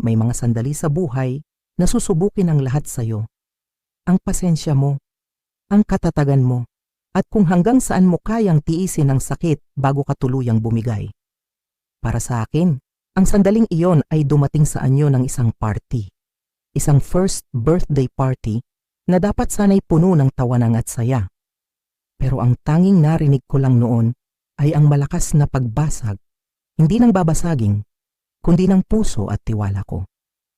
May mga sandali sa buhay na susubukin ang lahat sa'yo. Ang pasensya mo, ang katatagan mo, at kung hanggang saan mo kayang tiisin ang sakit bago ka tuluyang bumigay. Para sa akin, ang sandaling iyon ay dumating sa anyo ng isang party. Isang first birthday party na dapat sana'y puno ng tawanan at saya. Pero ang tanging narinig ko lang noon ay ang malakas na pagbasag, hindi ng babasaging, kundi ng puso at tiwala ko.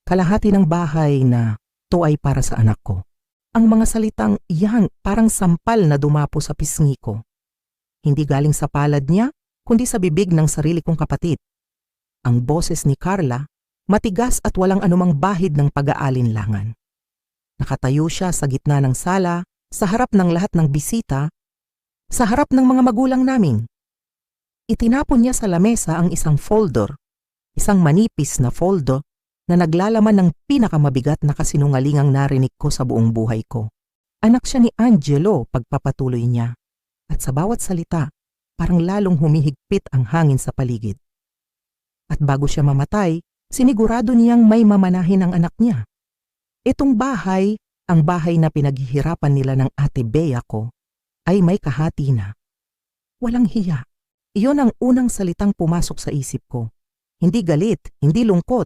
Kalahati ng bahay na to ay para sa anak ko. Ang mga salitang iyan parang sampal na dumapo sa pisngi ko. Hindi galing sa palad niya, kundi sa bibig ng sarili kong kapatid. Ang boses ni Carla, matigas at walang anumang bahid ng pag-aalinlangan. Nakatayo siya sa gitna ng sala, sa harap ng lahat ng bisita, sa harap ng mga magulang namin. Itinapon niya sa lamesa ang isang folder, isang manipis na folder na naglalaman ng pinakamabigat na kasinungalingang narinig ko sa buong buhay ko. Anak siya ni Angelo, pagpapatuloy niya. At sa bawat salita, parang lalong humihigpit ang hangin sa paligid. At bago siya mamatay, sinigurado niyang may mamanahin ang anak niya. Itong bahay, ang bahay na pinaghihirapan nila ng Ate Bea ko, ay may kahati na. Walang hiya. Iyon ang unang salitang pumasok sa isip ko. Hindi galit, hindi lungkot,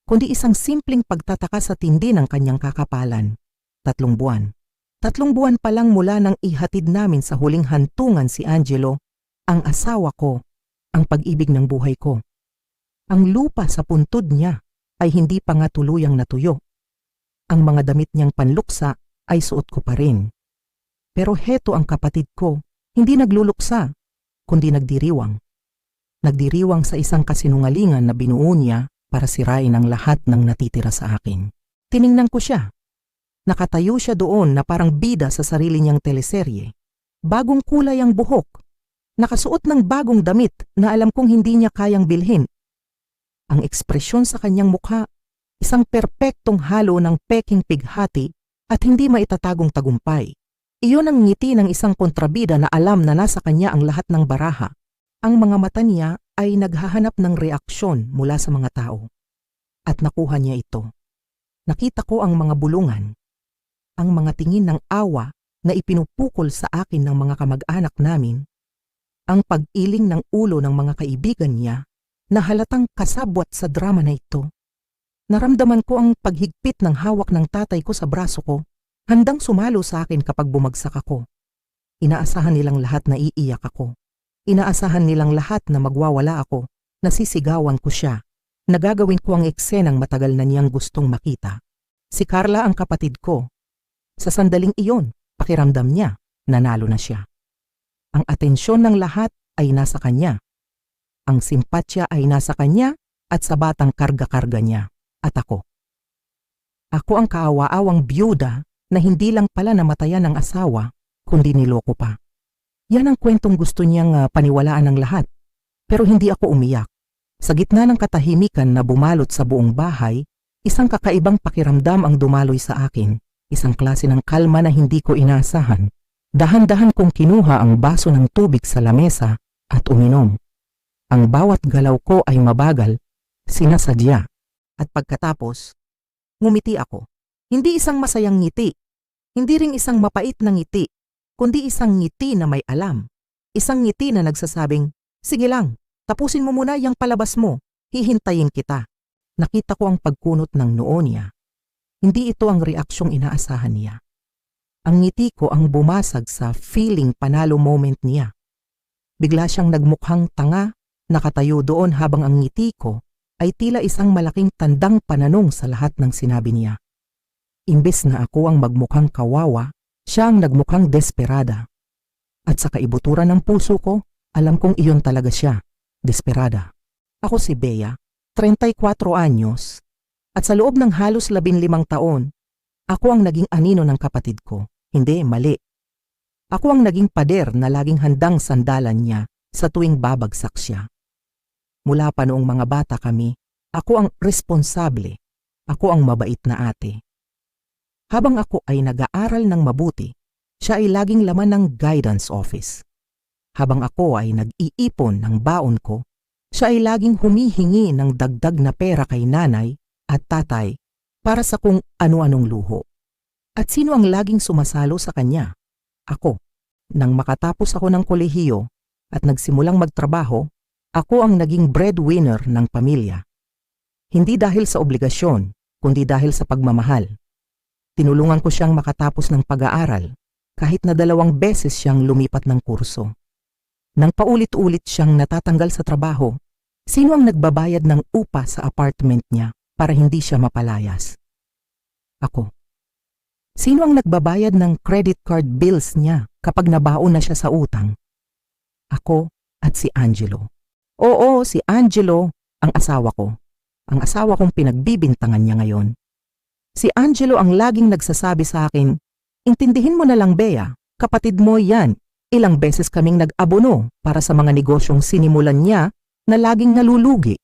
kundi isang simpleng pagtataka sa tindi ng kanyang kakapalan. 3 buwan. 3 buwan pa lang mula nang ihatid namin sa huling hantungan si Angelo, ang asawa ko, ang pag-ibig ng buhay ko. Ang lupa sa puntod niya ay hindi pa nga tuluyang natuyo. Ang mga damit niyang panluksa ay suot ko pa rin. Pero heto ang kapatid ko, hindi nagluluksa, kundi nagdiriwang. Nagdiriwang sa isang kasinungalingan na binuo niya para sirain ang lahat ng natitira sa akin. Tiningnan ko siya. Nakatayo siya doon na parang bida sa sarili niyang teleserye. Bagong kulay ang buhok. Nakasuot ng bagong damit na alam kong hindi niya kayang bilhin. Ang ekspresyon sa kanyang mukha, isang perpektong halo ng peking pighati at hindi maitatagong tagumpay. Iyon ang ngiti ng isang kontrabida na alam na nasa kanya ang lahat ng baraha. Ang mga mata niya ay naghahanap ng reaksyon mula sa mga tao. At nakuha niya ito. Nakita ko ang mga bulungan, ang mga tingin ng awa na ipinupukol sa akin ng mga kamag-anak namin, ang pag-iling ng ulo ng mga kaibigan niya na halatang kasabwat sa drama na ito. Naramdaman ko ang paghigpit ng hawak ng tatay ko sa braso ko, handang sumalo sa akin kapag bumagsak ako. Inaasahan nilang lahat na iiyak ako. Inaasahan nilang lahat na magwawala ako, nasisigawan ko siya, nagagawin ko ang eksenang matagal na niyang gustong makita. Si Carla ang kapatid ko. Sa sandaling iyon, pakiramdam niya, nanalo na siya. Ang atensyon ng lahat ay nasa kanya. Ang simpatya ay nasa kanya at sa batang karga-karga niya, at ako. Ako ang kaawa-awang biyuda na hindi lang pala namatayan ng asawa, kundi niloko pa. Yan ang kwentong gusto niyang paniwalaan ng lahat. Pero hindi ako umiyak. Sa gitna ng katahimikan na bumalot sa buong bahay, isang kakaibang pakiramdam ang dumaloy sa akin. Isang klase ng kalma na hindi ko inaasahan. Dahan-dahan kong kinuha ang baso ng tubig sa lamesa at uminom. Ang bawat galaw ko ay mabagal, sinasadya. At pagkatapos, ngumiti ako. Hindi isang masayang ngiti. Hindi ring isang mapait na ngiti. Kundi isang ngiti na may alam. Isang ngiti na nagsasabing, sige lang, tapusin mo muna yung palabas mo, hihintayin kita. Nakita ko ang pagkunot ng noo niya. Hindi ito ang reaksyong inaasahan niya. Ang ngiti ko ang bumasag sa feeling panalo moment niya. Bigla siyang nagmukhang tanga, nakatayo doon habang ang ngiti ko ay tila isang malaking tandang pananong sa lahat ng sinabi niya. Imbes na ako ang magmukhang kawawa, siya ang nagmukhang desperada. At sa kaibuturan ng puso ko, alam kong iyon talaga siya, desperada. Ako si Bea, 34 anyos, at sa loob ng halos 15 taon, ako ang naging anino ng kapatid ko. Hindi, mali. Ako ang naging pader na laging handang sandalan niya sa tuwing babagsak siya. Mula pa noong mga bata kami, ako ang responsable, ako ang mabait na ate. Habang ako ay nag-aaral ng mabuti, siya ay laging laman ng guidance office. Habang ako ay nag-iipon ng baon ko, siya ay laging humihingi ng dagdag na pera kay nanay at tatay para sa kung ano-anong luho. At sino ang laging sumasalo sa kanya? Ako. Nang makatapos ako ng kolehiyo at nagsimulang magtrabaho, ako ang naging breadwinner ng pamilya. Hindi dahil sa obligasyon, kundi dahil sa pagmamahal. Tinulungan ko siyang makatapos ng pag-aaral, kahit na 2 beses siyang lumipat ng kurso. Nang paulit-ulit siyang natatanggal sa trabaho, sino ang nagbabayad ng upa sa apartment niya para hindi siya mapalayas? Ako. Sino ang nagbabayad ng credit card bills niya kapag nabaon na siya sa utang? Ako at si Angelo. Oo, si Angelo, ang asawa ko. Ang asawa kong pinagbibintangan niya ngayon. Si Angelo ang laging nagsasabi sa akin, intindihin mo na lang Bea, kapatid mo yan. Ilang beses kaming nag-abono para sa mga negosyong sinimulan niya na laging nalulugi.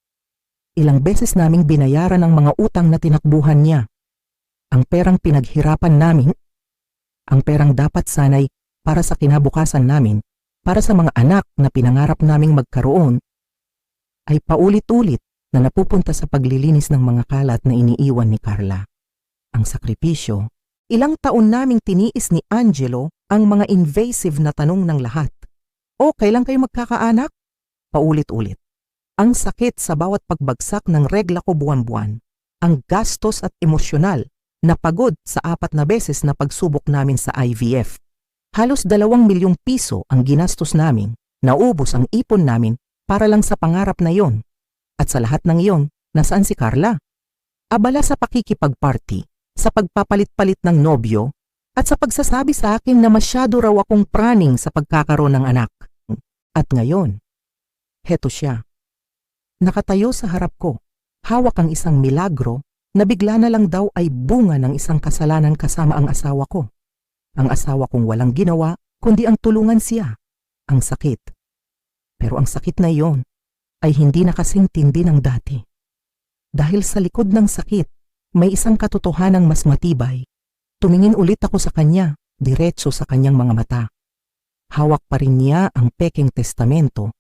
Ilang beses naming binayaran ang mga utang na tinakbuhan niya. Ang perang pinaghirapan namin, ang perang dapat sanay para sa kinabukasan namin, para sa mga anak na pinangarap naming magkaroon, ay paulit-ulit na napupunta sa paglilinis ng mga kalat na iniiwan ni Carla. Ang sakripisyo, ilang taon naming tiniis ni Angelo ang mga invasive na tanong ng lahat. O, kailan kayo magkakaanak? Paulit-ulit. Ang sakit sa bawat pagbagsak ng regla ko buwan-buwan. Ang gastos at emosyonal na pagod sa 4 na beses na pagsubok namin sa IVF. Halos 2 milyong piso ang ginastos namin, naubos ang ipon namin para lang sa pangarap na yon. At sa lahat ng iyon, nasaan si Carla? Abala sa pakikipagparty, sa pagpapalit-palit ng nobyo, at sa pagsasabi sa akin na masyado raw akong praning sa pagkakaroon ng anak. At ngayon, heto siya. Nakatayo sa harap ko, hawak ang isang milagro na bigla na lang daw ay bunga ng isang kasalanan kasama ang asawa ko. Ang asawa kong walang ginawa, kundi ang tulungan siya. Ang sakit. Pero ang sakit na iyon ay hindi na kasing tindi ng dati. Dahil sa likod ng sakit, may isang katotohanang mas matibay. Tumingin ulit ako sa kanya, diretso sa kanyang mga mata. Hawak pa rin niya ang pekeng testamento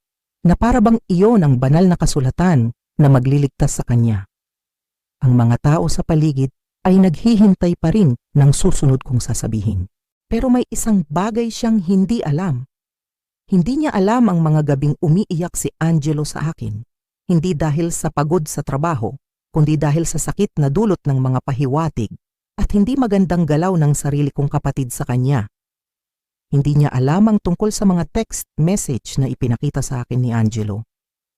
na para bang iyon ang banal na kasulatan na magliligtas sa kanya. Ang mga tao sa paligid ay naghihintay pa rin ng susunod kong sasabihin. Pero may isang bagay siyang hindi alam. Hindi niya alam ang mga gabing umiiyak si Angelo sa akin. Hindi dahil sa pagod sa trabaho, kundi dahil sa sakit na dulot ng mga pahiwatig at hindi magandang galaw ng sarili kong kapatid sa kanya. Hindi niya alam ang tungkol sa mga text message na ipinakita sa akin ni Angelo.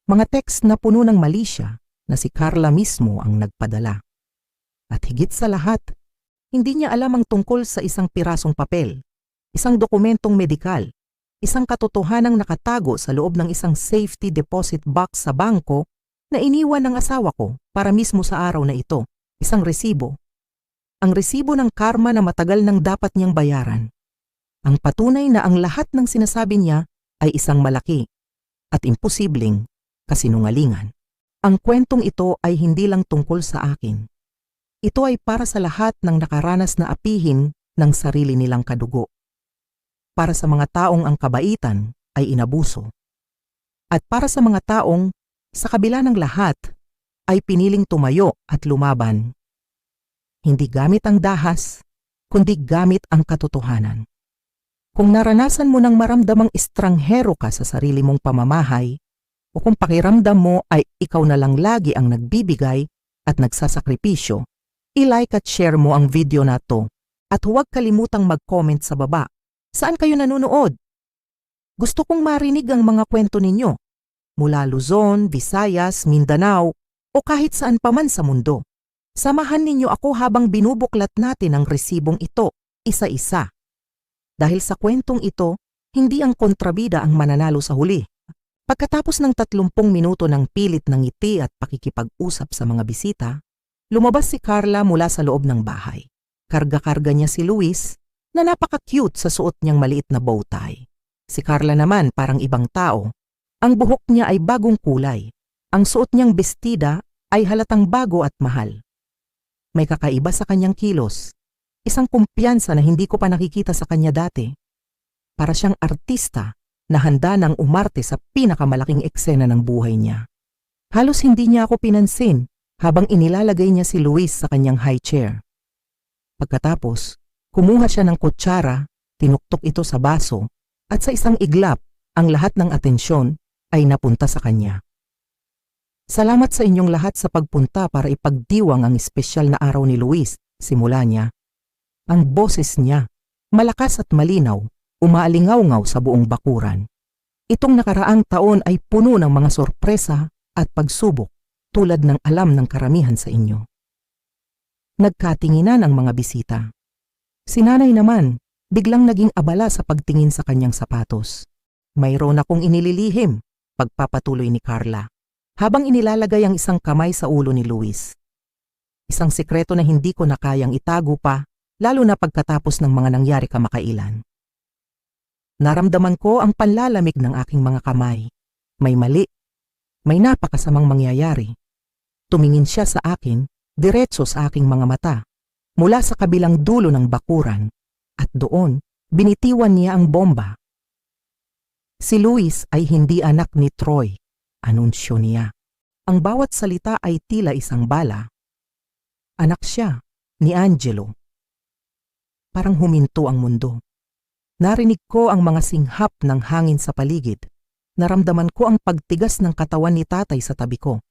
Mga text na puno ng mali siya na si Carla mismo ang nagpadala. At higit sa lahat, hindi niya alam ang tungkol sa isang pirasong papel, isang dokumentong medikal, isang katotohanang nakatago sa loob ng isang safety deposit box sa bangko na iniwan ng asawa ko para mismo sa araw na ito, isang resibo. Ang resibo ng karma na matagal nang dapat niyang bayaran. Ang patunay na ang lahat ng sinasabi niya ay isang malaki at imposibleng kasinungalingan. Ang kwentong ito ay hindi lang tungkol sa akin. Ito ay para sa lahat ng nakaranas na apihin ng sarili nilang kadugo. Para sa mga taong ang kabaitan ay inabuso. At para sa mga taong sa kabila ng lahat, ay piniling tumayo at lumaban. Hindi gamit ang dahas, kundi gamit ang katotohanan. Kung naranasan mo nang maramdamang estranghero ka sa sarili mong pamamahay, o kung pakiramdam mo ay ikaw na lang lagi ang nagbibigay at nagsasakripisyo, i-like at share mo ang video na to. At huwag kalimutang mag-comment sa baba. Saan kayo nanonood? Gusto kong marinig ang mga kwento ninyo. Mula Luzon, Visayas, Mindanao, o kahit saan pa man sa mundo. Samahan ninyo ako habang binubuklat natin ang resibong ito, isa-isa. Dahil sa kwentong ito, hindi ang kontrabida ang mananalo sa huli. Pagkatapos ng 30 minuto ng pilit ng ngiti at pakikipag-usap sa mga bisita, lumabas si Carla mula sa loob ng bahay. Karga-karga niya si Luis na napaka-cute sa suot niyang maliit na bow tie. Si Carla naman parang ibang tao. Ang buhok niya ay bagong kulay. Ang suot niyang bestida ay halatang bago at mahal. May kakaiba sa kanyang kilos. Isang kumpiyansa na hindi ko pa nakikita sa kanya dati. Para siyang artista na handa ng umarte sa pinakamalaking eksena ng buhay niya. Halos hindi niya ako pinansin habang inilalagay niya si Luis sa kanyang high chair. Pagkatapos, kumuha siya ng kutsara, tinuktok ito sa baso, at sa isang iglap, ang lahat ng atensyon ay napunta sa kanya. Salamat sa inyong lahat sa pagpunta para ipagdiwang ang espesyal na araw ni Luis, simula niya. Ang boses niya, malakas at malinaw, umaalingaw-ngaw sa buong bakuran. Itong nakaraang taon ay puno ng mga sorpresa at pagsubok tulad ng alam ng karamihan sa inyo. Nagkatinginan ang mga bisita. Si nanay naman, biglang naging abala sa pagtingin sa kanyang sapatos. Mayroon akong inililihim, pagpapatuloy ni Carla, habang inilalagay ang isang kamay sa ulo ni Luis. Isang sikreto na hindi ko na kayang itago pa, lalo na pagkatapos ng mga nangyari kamakailan. Naramdaman ko ang panlalamig ng aking mga kamay. May mali. May napakasamang mangyayari. Tumingin siya sa akin, diretso sa aking mga mata, mula sa kabilang dulo ng bakuran, at doon, binitiwan niya ang bomba. Si Luis ay hindi anak ni Troy, anunsyo niya. Ang bawat salita ay tila isang bala. Anak siya ni Angelo. Parang huminto ang mundo. Narinig ko ang mga singhap ng hangin sa paligid. Naramdaman ko ang pagtigas ng katawan ni tatay sa tabi ko.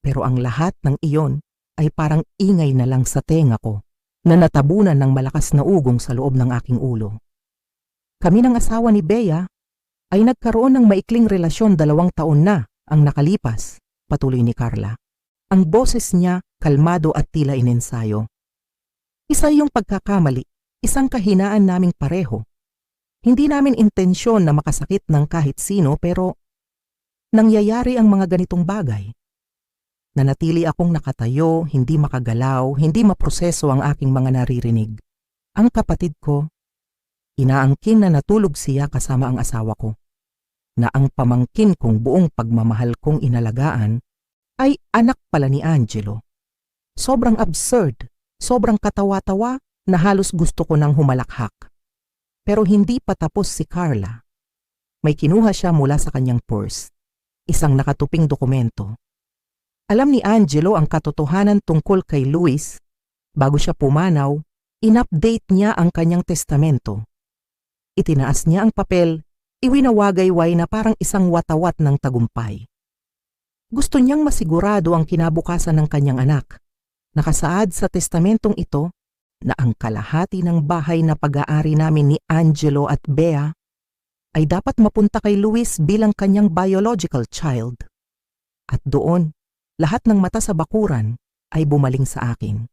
Pero ang lahat ng iyon ay parang ingay na lang sa tenga ko, na natabunan ng malakas na ugong sa loob ng aking ulo. Kami ng asawa ni Bea ay nagkaroon ng maikling relasyon 2 taon na ang nakalipas, patuloy ni Carla. Ang boses niya kalmado at tila inensayo. Isa yung pagkakamali, isang kahinaan naming pareho. Hindi namin intensyon na makasakit ng kahit sino pero nangyayari ang mga ganitong bagay. Nanatili akong nakatayo, hindi makagalaw, hindi maproseso ang aking mga naririnig. Ang kapatid ko, inaangkin na natulog siya kasama ang asawa ko, na ang pamangkin kong buong pagmamahal kong inalagaan ay anak pala ni Angelo. Sobrang absurd, sobrang katawa-tawa na halos gusto ko nang humalakhak. Pero hindi pa tapos si Carla. May kinuha siya mula sa kanyang purse, isang nakatuping dokumento. Alam ni Angelo ang katotohanan tungkol kay Luis. Bago siya pumanaw, in-update niya ang kanyang testamento. Itinaas niya ang papel, iwinawagayway na parang isang watawat ng tagumpay. Gusto niyang masigurado ang kinabukasan ng kanyang anak. Nakasaad sa testamentong ito na ang kalahati ng bahay na pag-aari namin ni Angelo at Bea ay dapat mapunta kay Luis bilang kanyang biological child. At doon, lahat ng mata sa bakuran ay bumaling sa akin.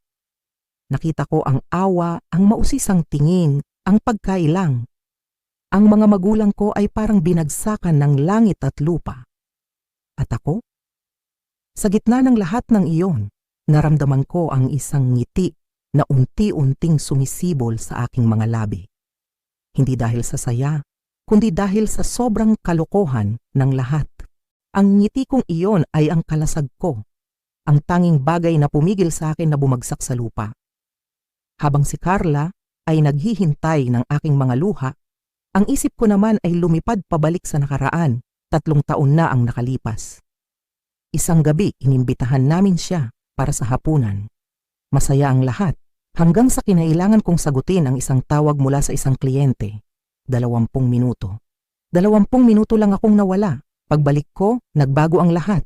Nakita ko ang awa, ang mausisang tingin, ang pagkailang. Ang mga magulang ko ay parang binagsakan ng langit at lupa. At ako? Sa gitna ng lahat ng iyon, naramdaman ko ang isang ngiti na unti-unting sumisibol sa aking mga labi. Hindi dahil sa saya, kundi dahil sa sobrang kalokohan ng lahat. Ang ngiti kong iyon ay ang kalasag ko, ang tanging bagay na pumigil sa akin na bumagsak sa lupa. Habang si Carla ay naghihintay ng aking mga luha, ang isip ko naman ay lumipad pabalik sa nakaraan, 3 taon na ang nakalipas. Isang gabi inimbitahan namin siya para sa hapunan. Masaya ang lahat, hanggang sa kinailangan kong sagutin ang isang tawag mula sa isang kliyente. 20 minuto. 20 minuto lang akong nawala. Pagbalik ko, nagbago ang lahat.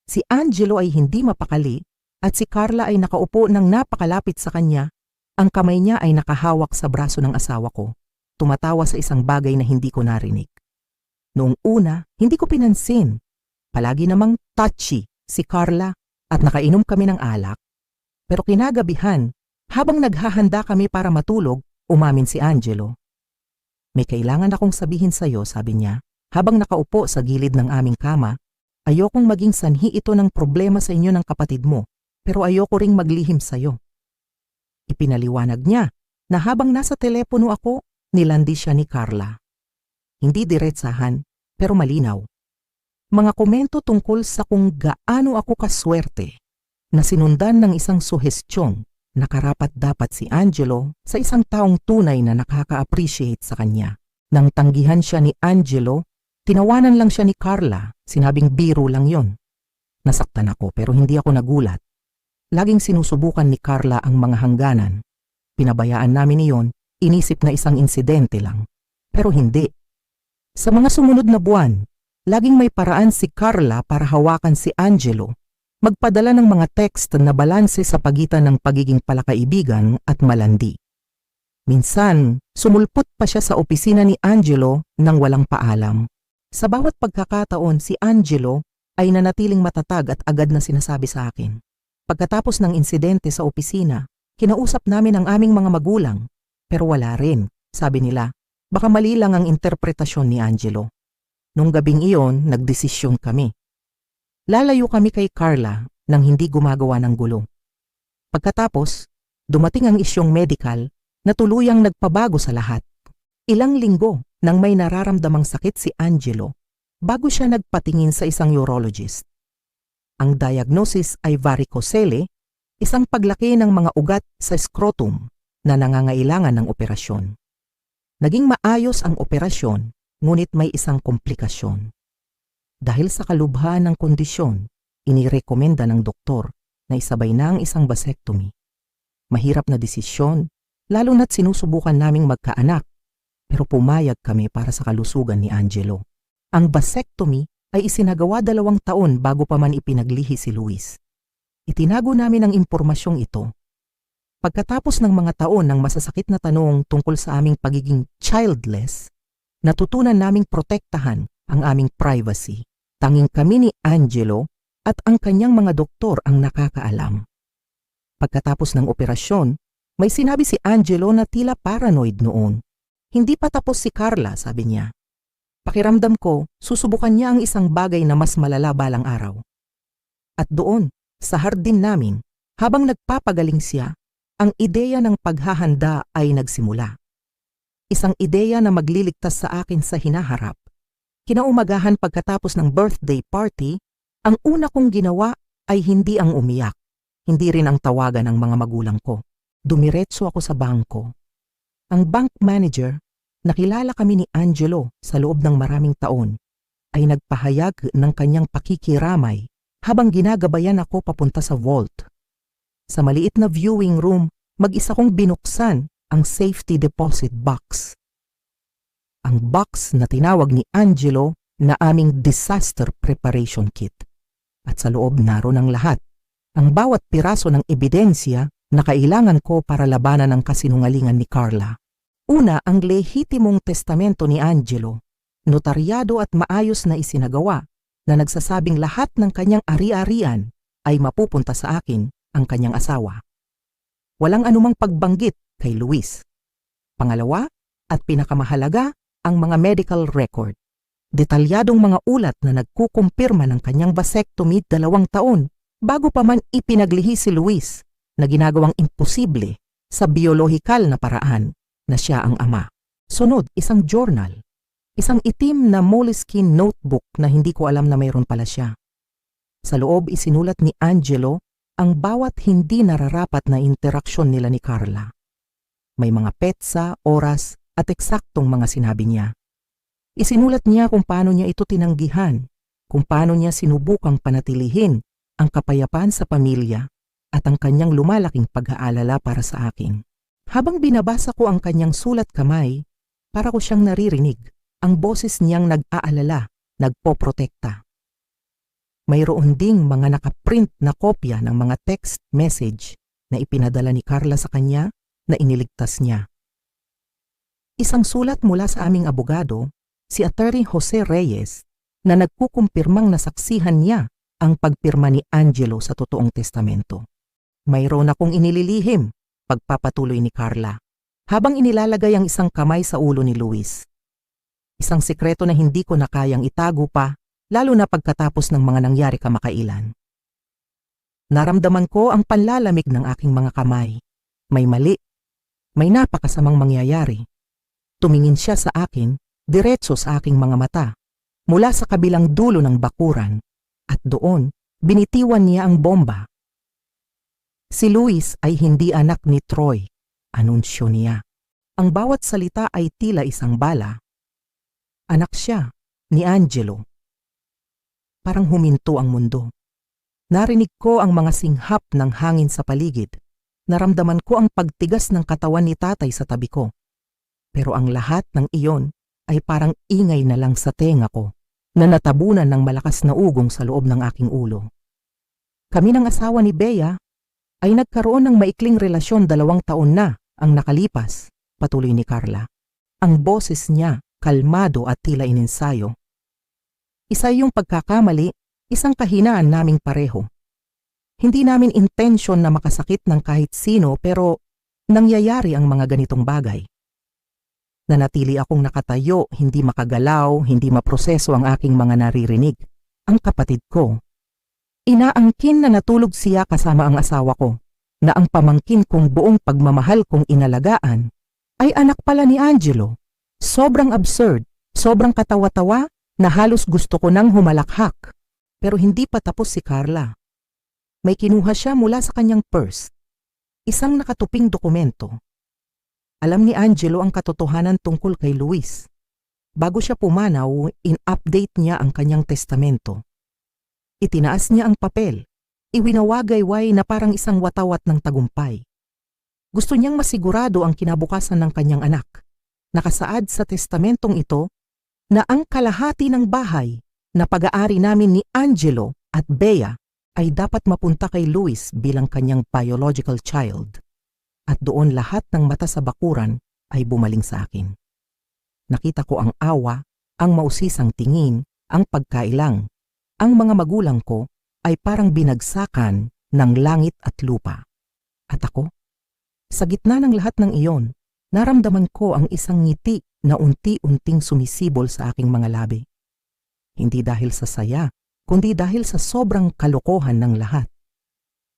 Si Angelo ay hindi mapakali at si Carla ay nakaupo ng napakalapit sa kanya. Ang kamay niya ay nakahawak sa braso ng asawa ko, tumatawa sa isang bagay na hindi ko narinig. Noong una, hindi ko pinansin. Palagi namang touchy si Carla at nakainom kami ng alak. Pero kinagabihan, habang naghahanda kami para matulog, umamin si Angelo. May kailangan akong sabihin sa'yo, sabi niya. Habang nakaupo sa gilid ng aming kama, ayokong maging sanhi ito ng problema sa inyo ng kapatid mo, pero ayoko ring maglihim sa'yo. Ipinaliwanag niya na habang nasa telepono ako, nilandi siya ni Carla. Hindi diretsahan, pero malinaw. Mga komento tungkol sa kung gaano ako kaswerte na sinundan ng isang suhestyong na karapat-dapat si Angelo sa isang taong tunay na nakaka-appreciate sa kanya. Nang tanggihan siya ni Angelo, tinawanan lang siya ni Carla, sinabing biro lang yon. Nasaktan ako pero hindi ako nagulat. Laging sinusubukan ni Carla ang mga hangganan. Pinabayaan namin iyon, inisip na isang insidente lang. Pero hindi. Sa mga sumunod na buwan, laging may paraan si Carla para hawakan si Angelo, magpadala ng mga text na balanse sa pagitan ng pagiging palakaibigan at malandi. Minsan, sumulpot pa siya sa opisina ni Angelo nang walang paalam. Sa bawat pagkakataon, si Angelo ay nanatiling matatag at agad na sinasabi sa akin. Pagkatapos ng insidente sa opisina, kinausap namin ang aming mga magulang. Pero wala rin, sabi nila. Baka mali lang ang interpretasyon ni Angelo. Nung gabing iyon, nagdesisyon kami. Lalayo kami kay Carla nang hindi gumagawa ng gulo. Pagkatapos, dumating ang isyong medical na tuluyang nagpabago sa lahat. Ilang linggo nang may nararamdamang sakit si Angelo bago siya nagpatingin sa isang urologist. Ang diagnosis ay varicocele, isang paglaki ng mga ugat sa scrotum na nangangailangan ng operasyon. Naging maayos ang operasyon, ngunit may isang komplikasyon. Dahil sa kalubhaan ng kondisyon, inirekomenda ng doktor na isabay na ang isang vasectomy. Mahirap na desisyon, lalo na't sinusubukan naming magkaanak, pero pumayag kami para sa kalusugan ni Angelo. Ang vasectomy ay isinagawa 2 taon bago pa man ipinaglihi si Luis. Itinago namin ang impormasyong ito. Pagkatapos ng mga taon ng masasakit na tanong tungkol sa aming pagiging childless, natutunan naming protektahan ang aming privacy. Tanging kami ni Angelo at ang kanyang mga doktor ang nakakaalam. Pagkatapos ng operasyon, may sinabi si Angelo na tila paranoid noon. Hindi pa tapos si Carla, sabi niya. Pakiramdam ko, susubukan niya ang isang bagay na mas malala balang araw. At doon, sa hardin namin, habang nagpapagaling siya, ang ideya ng paghahanda ay nagsimula. Isang ideya na magliligtas sa akin sa hinaharap. Kinaumagahan pagkatapos ng birthday party, ang una kong ginawa ay hindi ang umiyak, hindi rin ang tawagan ng mga magulang ko. Dumiretso ako sa bangko. Ang bank manager, nakilala kami ni Angelo sa loob ng maraming taon, ay nagpahayag ng kanyang pakikiramay habang ginagabayan ako papunta sa vault. Sa maliit na viewing room, mag-isa kong binuksan ang safety deposit box. Ang box na tinawag ni Angelo na aming disaster preparation kit. At sa loob naroon ang lahat, ang bawat piraso ng ebidensya na kailangan ko para labanan ang kasinungalingan ni Carla. Una, ang lehitimong testamento ni Angelo, notaryado at maayos na isinagawa na nagsasabing lahat ng kanyang ari-arian ay mapupunta sa akin, ang kanyang asawa. Walang anumang pagbanggit kay Luis. Pangalawa, at pinakamahalaga, ang mga medical record. Detalyadong mga ulat na nagkukumpirma ng kanyang vasectomy 2 taon bago pa man ipinaglihi si Luis na ginagawang imposible sa biolohikal na paraan na siya ang ama. Sunod, isang journal. Isang itim na moleskin notebook na hindi ko alam na mayroon pala siya. Sa loob isinulat ni Angelo ang bawat hindi nararapat na interaksyon nila ni Carla. May mga petsa, oras at eksaktong mga sinabi niya. Isinulat niya kung paano niya ito tinanggihan, kung paano niya sinubukang panatilihin ang kapayapaan sa pamilya at ang kanyang lumalaking pag-aalala para sa akin. Habang binabasa ko ang kanyang sulat kamay, para ko siyang naririnig, ang boses niyang nag-aalala, nagpoprotekta. Mayroon ding mga nakaprint na kopya ng mga text message na ipinadala ni Carla sa kanya na iniligtas niya. Isang sulat mula sa aming abogado, si Attorney Jose Reyes, na nagkukumpirmang nasaksihan niya ang pagpirma ni Angelo sa totoong testamento. Mayroon akong inililihim, pagpapatuloy ni Carla, habang inilalagay ang isang kamay sa ulo ni Luis. Isang sikreto na hindi ko na kayang itago pa, lalo na pagkatapos ng mga nangyari kamakailan. Naramdaman ko ang panlalamig ng aking mga kamay. May mali. May napakasamang mangyayari. Tumingin siya sa akin, diretso sa aking mga mata, mula sa kabilang dulo ng bakuran, at doon, binitiwan niya ang bomba. Si Luis ay hindi anak ni Troy, anunsyo niya. Ang bawat salita ay tila isang bala. Anak siya, ni Angelo. Parang huminto ang mundo. Narinig ko ang mga singhap ng hangin sa paligid. Naramdaman ko ang pagtigas ng katawan ni tatay sa tabi ko. Pero ang lahat ng iyon ay parang ingay na lang sa tenga ko na natabunan ng malakas na ugong sa loob ng aking ulo. Kami ng asawa ni Bea ay nagkaroon ng maikling relasyon 2 taon na ang nakalipas, patuloy ni Carla. Ang boses niya, kalmado at tila ininsayo. Isa yung pagkakamali, isang kahinaan naming pareho. Hindi namin intensyon na makasakit ng kahit sino pero nangyayari ang mga ganitong bagay. Nanatili akong nakatayo, hindi makagalaw, hindi maproseso ang aking mga naririnig. Ang kapatid ko. Inaangkin na natulog siya kasama ang asawa ko, na ang pamangkin kong buong pagmamahal kong inalagaan ay anak pala ni Angelo. Sobrang absurd, sobrang katawa-tawa na halos gusto ko nang humalakhak. Pero hindi pa tapos si Carla. May kinuha siya mula sa kanyang purse. Isang nakatuping dokumento. Alam ni Angelo ang katotohanan tungkol kay Luis. Bago siya pumanaw, in-update niya ang kanyang testamento. Itinaas niya ang papel. Iwinawagayway na parang isang watawat ng tagumpay. Gusto niyang masigurado ang kinabukasan ng kanyang anak. Nakasaad sa testamentong ito na ang kalahati ng bahay na pag-aari namin ni Angelo at Bea ay dapat mapunta kay Luis bilang kanyang biological child. At doon lahat ng mata sa bakuran ay bumaling sa akin. Nakita ko ang awa, ang mausisang tingin, ang pagkailang. Ang mga magulang ko ay parang binagsakan ng langit at lupa. At ako, sa gitna ng lahat ng iyon, naramdaman ko ang isang ngiti na unti-unting sumisibol sa aking mga labi. Hindi dahil sa saya, kundi dahil sa sobrang kalokohan ng lahat.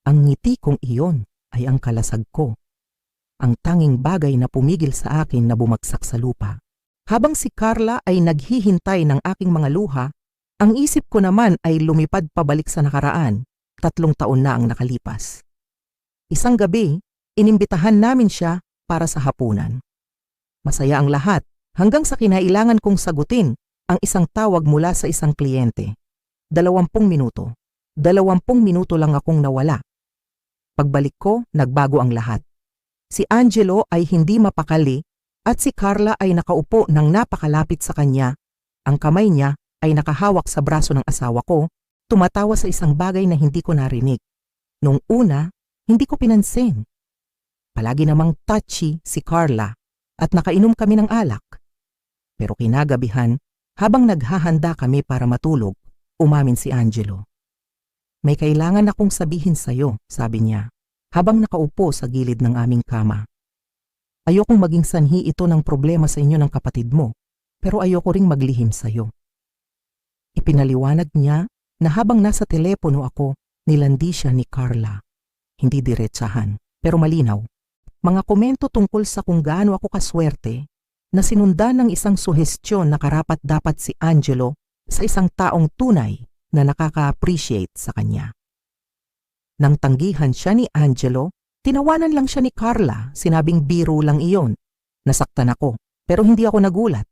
Ang ngiti kong iyon ay ang kalasag ko. Ang tanging bagay na pumigil sa akin na bumagsak sa lupa. Habang si Carla ay naghihintay ng aking mga luha, ang isip ko naman ay lumipad pabalik sa nakaraan, 3 taon na ang nakalipas. Isang gabi, inimbitahan namin siya para sa hapunan. Masaya ang lahat hanggang sa kinailangan kong sagutin ang isang tawag mula sa isang kliyente. 20 minuto. 20 minuto lang akong nawala. Pagbalik ko, nagbago ang lahat. Si Angelo ay hindi mapakali at si Carla ay nakaupo ng napakalapit sa kanya. Ang kamay niya ay nakahawak sa braso ng asawa ko, tumatawa sa isang bagay na hindi ko narinig. Nung una, hindi ko pinansin. Palagi namang touchy si Carla at nakainom kami ng alak. Pero kinagabihan, habang naghahanda kami para matulog, umamin si Angelo. May kailangan akong sabihin sa'yo, sabi niya, habang nakaupo sa gilid ng aming kama. Ayokong maging sanhi ito ng problema sa inyo ng kapatid mo, pero ayoko ring maglihim sa'yo. Ipinaliwanag niya na habang nasa telepono ako, nilandi siya ni Carla. Hindi diretsahan, pero malinaw. Mga komento tungkol sa kung gaano ako kaswerte na sinundan ng isang suhestyon na karapat-dapat si Angelo sa isang taong tunay na nakaka-appreciate sa kanya. Nang tanggihan siya ni Angelo, tinawanan lang siya ni Carla, sinabing biro lang iyon. Nasaktan ako, pero hindi ako nagulat.